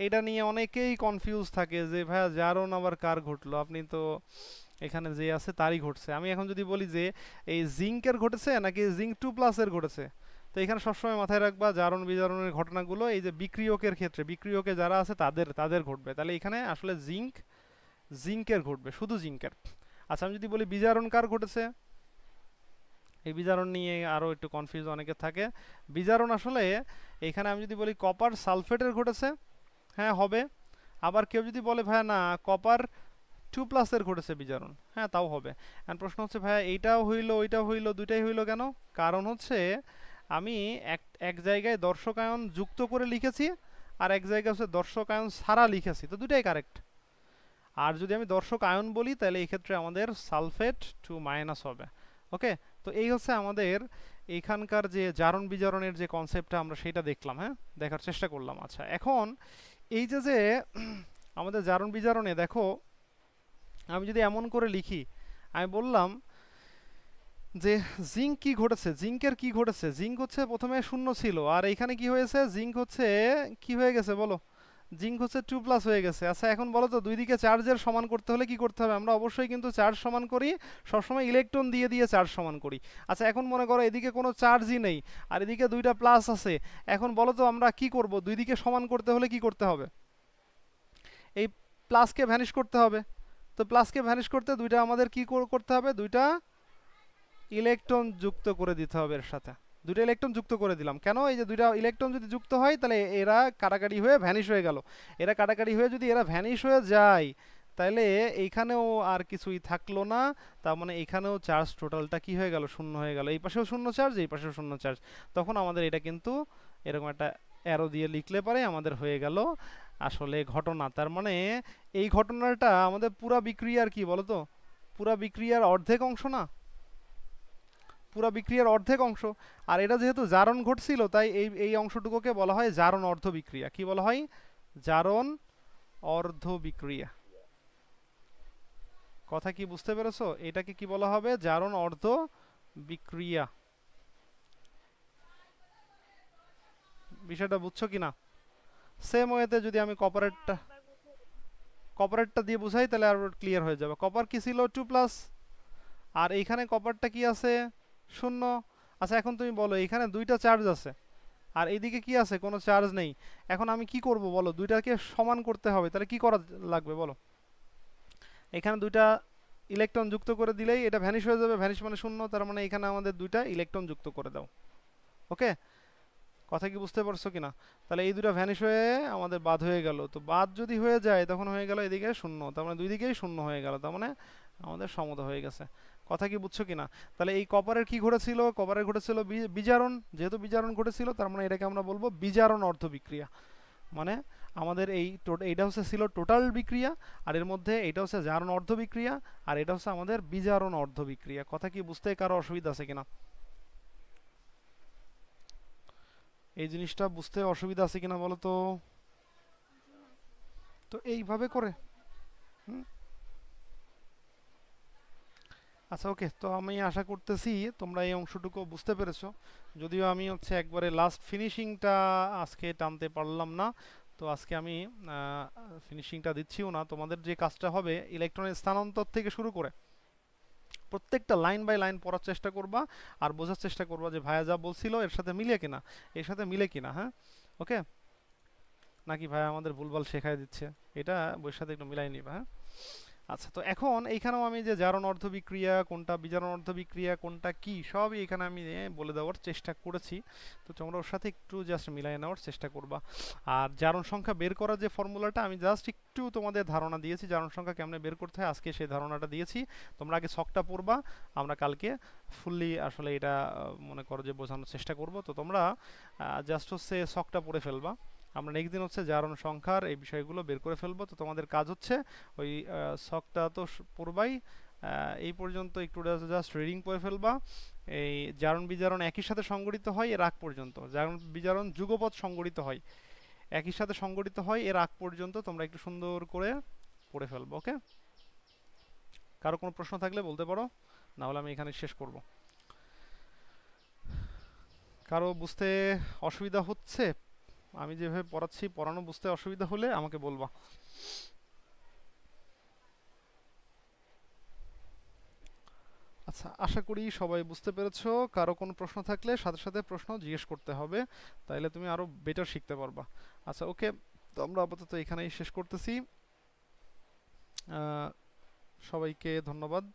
এটা নিয়ে অনেকেই কনফিউজ থাকে যে ভাইয়া জারণ আবার কার ঘটলো, আপনি তো এখানে যে আছে তারই ঘটছে। আমি এখন যদি বলি যে এই জিঙ্কের ঘটেছে নাকি জিঙ্ক 2+ ঘটেছে, তো এখানে সবসময় মাথায় রাখবা জারণ বিজারণের ঘটনাগুলো এই যে বিক্রিয়কের ক্ষেত্রে, বিক্রিয়কে যারা আছে তাদের তাদের ঘটবে, তাহলে এখানে আসলে জিঙ্কের ঘটবে, শুধু জিঙ্কের। আচ্ছা আমি যদি বলি বিজারণ কার ঘটেছে, এই বিজারণ নিয়ে আরও একটু কনফিউজ অনেকে থাকে। বিজারণ আসলে এখানে আমি যদি বলি কপার সালফেটের ঘটেছে, হ্যাঁ হবে। আবার কেউ যদি বলে ভাইয়া না কপার 2+ ঘটেছে বিজারণ, হ্যাঁ তাও হবে। এখন প্রশ্ন হচ্ছে ভাইয়া এইটাও হইলো ওইটাও হইলো, দুইটাই হইলো কেন? কারণ হচ্ছে আমি এক এক জায়গায় দর্শকায়ন যুক্ত করে লিখেছি, আর এক জায়গায় হচ্ছে দর্শকায়ন ছাড়া লিখেছি, তো দুটাই কারেক্ট। আর যদি আমি দর্শক আয়ন বলি তাহলে এই ক্ষেত্রে আমাদের সালফেট 2- হবে। ওকে, তো এই হচ্ছে আমাদের এইখানকার যে জারণ বিজারণের যে কনসেপ্টটা আমরা সেটা দেখলাম, হ্যাঁ, দেখার চেষ্টা করলাম। আচ্ছা এখন এই যে যে আমাদের জারণ বিজারণে দেখো আমি যদি এমন করে লিখি, আমি বললাম যে জিঙ্ক কি ঘটেছে, জিঙ্কের কি ঘটেছে, জিঙ্ক হচ্ছে প্রথমে শূন্য ছিল, আর এখানে কি হয়েছে, জিঙ্ক হচ্ছে কি হয়ে গেছে বলো, জিঙ্ক হচ্ছে 2+ হয়ে গেছে। আচ্ছা এখন বলো তো দুই দিকে চার্জের সমান করতে হলে কি করতে হবে? আমরা অবশ্যই কিন্তু চার্জ সমান করি, সবসময় ইলেকট্রন দিয়ে দিয়ে চার্জ সমান করি। আচ্ছা এখন মনে করো এদিকে কোনো চার্জই নেই আর এদিকে দুইটা প্লাস আছে, এখন বলো তো আমরা কি করব? দুই দিকে সমান করতে হলে কি করতে হবে? এই প্লাসকে ভ্যানিশ করতে হবে। তো প্লাসকে ভ্যানিশ করতে দুইটা আমাদের কি করতে হবে? দুইটা ইলেকট্রন যুক্ত করে দিতে হবে এর সাথে। দুইটা ইলেকট্রন যুক্ত করে দিলাম কেন? এই যে দুইটা ইলেকট্রন যদি যুক্ত হয় তাহলে এরা কাটাকাটি হয়ে ভ্যানিশ হয়ে গেল। এরা কাটাকাটি হয়ে যদি এরা ভ্যানিশ হয়ে যায় তাহলে এইখানেও আর কিছুই থাকলো না, তার মানে এখানেও চার্জ টোটালটা কি হয়ে গেল? শূন্য হয়ে গেল। এই পাশেও শূন্য চার্জ, এই পাশেও শূন্য চার্জ। তখন আমাদের এটা কিন্তু এরকম একটা অ্যারো দিয়ে লিখলে পারে আমাদের হয়ে গেল আসলে ঘটনা। তার মানে এই ঘটনাটা আমাদের পুরা বিক্রিয়ার কি বলতো, পুরা বিক্রিয়ার অর্ধেক অংশ না, পুরা বিক্রিয়ার অর্ধেক অংশ। আর এটা যেহেতু জারণ ঘটছিল তাই এই এই অংশটুকুকে বলা হয় জারণ অর্ধ বিক্রিয়া। কি বলা হয়? জারণ অর্ধ বিক্রিয়া। কথা কি বুঝতে পেরেছো? এটাকে কি বলা হবে? জারণ অর্ধ বিক্রিয়া। বিষয়টা বুঝছো কিনা? সেম ওয়েতে যদি আমি হ্যাঁ কপারেটটা একবার বুঝে কপারেটটা দিয়ে বুঝাই তাহলে আরো ক্লিয়ার হয়ে যাবে। কপার কি ছিল? 2+, আর এইখানে কপারটা কি আছে? শূন্য। আচ্ছা এখন তুমি বলো এখানে দুইটা চার্জ আছে আর এইদিকে কি আছে? কোনো চার্জ নেই। এখন আমি কি করব বলো? দুইটাকে সমান করতে হবে, তাহলে কি করা লাগবে বলো? এখানে দুইটা ইলেকট্রন যুক্ত করে দিলেই এটা ভ্যানিশ হয়ে যাবে, ভ্যানিশ মানে শূন্য, তার মানে এখানে আমাদের দুইটা ইলেকট্রন যুক্ত করে দাও। ওকে, কথা কি বুঝতে পারছো কিনা? তাহলে এই দুটো ভ্যানিশ হয়ে আমাদের বাদ হয়ে গেল, তো বাদ যদি হয়ে যায় তখন হয়ে গেল এদিকে শূন্য, তার মানে দুই দিকেই শূন্য হয়ে গেল, তার মানে আমাদের সমতা হয়ে গেছে। কথা কি বুঝছো কিনা? তাহলে এই কপারের কি ঘটেছিল? কপারের ঘটেছিল বিজারণ। যেহেতু বিজারণ ঘটেছিল তার মানে এটাকে আমরা বলবো বিজারণ অর্ধ বিক্রিয়া। মানে আমাদের এইটা হচ্ছে ছিল টোটাল বিক্রিয়া, আর এর মধ্যে এটা হচ্ছে জারণ অর্ধ বিক্রিয়া, আর এটা হচ্ছে আমাদের বিজারণ অর্ধ বিক্রিয়া। কথা কি বুঝতে কারো অসুবিধা আছে কিনা? এই জিনিসটা বুঝতে অসুবিধা আছে কিনা বলো তো? জি না স্যার। তো এইভাবে করে। হুম, আচ্ছা ওকে, তো আমি আশা করতেছি তোমরা এই অংশটুকু বুঝতে পেরেছো। যদিও আমি হচ্ছে একবারে লাস্ট ফিনিশিংটা আজকে টানতে পারলাম না, তো আজকে আমি ফিনিশিংটা দিচ্ছিও না। তোমাদের যে কাজটা হবে ইলেকট্রনের স্থানান্তর থেকে শুরু করে প্রত্যেকটা লাইন বাই লাইন পড়ার চেষ্টা করবা আর বোঝার চেষ্টা করবা যে ভাইয়া যা বলছিল এর সাথে মিলে কিনা, এর সাথে মিলে কিনা, হ্যাঁ। ওকে, নাকি ভাইয়া আমাদের ভুলভাল শেখায় দিচ্ছে, এটা বইয়ের সাথে একটু মিলাই নিবা, হ্যাঁ। আচ্ছা, তো এখন এইখানেও আমি যে জারণ অর্ধ বিক্রিয়া কোনটা, বিজারণ অর্ধ বিক্রিয়া কোনটা কি, সবই এখানে আমি বলে দেওয়ার চেষ্টা করেছি। তো তোমরা ওর সাথে একটু জাস্ট মিলাই নেওয়ার চেষ্টা করবা। আর জারণ সংখ্যা বের করার যে ফর্মুলাটা আমি জাস্ট একটু তোমাদের ধারণা দিয়েছি, জারণ সংখ্যা কেমনে বের করতে হয় আজকে সেই ধারণাটা দিয়েছি। তোমরা আগে ছকটা পড়বা, আমরা কালকে ফুললি আসলে এটা মনে করো যে বোঝানোর চেষ্টা করব। তো তোমরা জাস্ট হচ্ছে ছকটা পড়ে ফেলবা, আমরা নেক্সট দিন হচ্ছে জারণ সংখ্যার এই বিষয়গুলো বের করে ফেলবো। তো তোমাদের কাজ হচ্ছে ওই ছকটা তো পড়বাই, এই পর্যন্ত একটু জাস্ট রিডিং করে ফেলবা। এই জারণ বিজারণ একই সাথে সংগঠিত হয় এর আগ পর্যন্ত, জারণ বিজারণ যুগপৎ সংগঠিত হয় একই সাথে সংগঠিত হয় এর আগ পর্যন্ত তোমরা একটু সুন্দর করে পড়ে ফেলবো। ওকে, কারো কোনো প্রশ্ন থাকলে বলতে পারো, না হলে আমি এখানে শেষ করব। কারো বুঝতে অসুবিধা হচ্ছে, আমি যেভাবে পড়াচ্ছি পড়ানো বুঝতে অসুবিধা হলে আমাকে বলবা। আচ্ছা, আশা করি সবাই বুঝতে পেরেছো। কারো কোনো প্রশ্ন থাকলে সাথে সাথে প্রশ্ন জিজ্ঞেস করতে হবে, তাইলে তুমি আরো বেটার শিখতে পারবা। আচ্ছা, ওকে, তো আমরা আপাতত এখানেই শেষ করতেছি। সবাইকে ধন্যবাদ।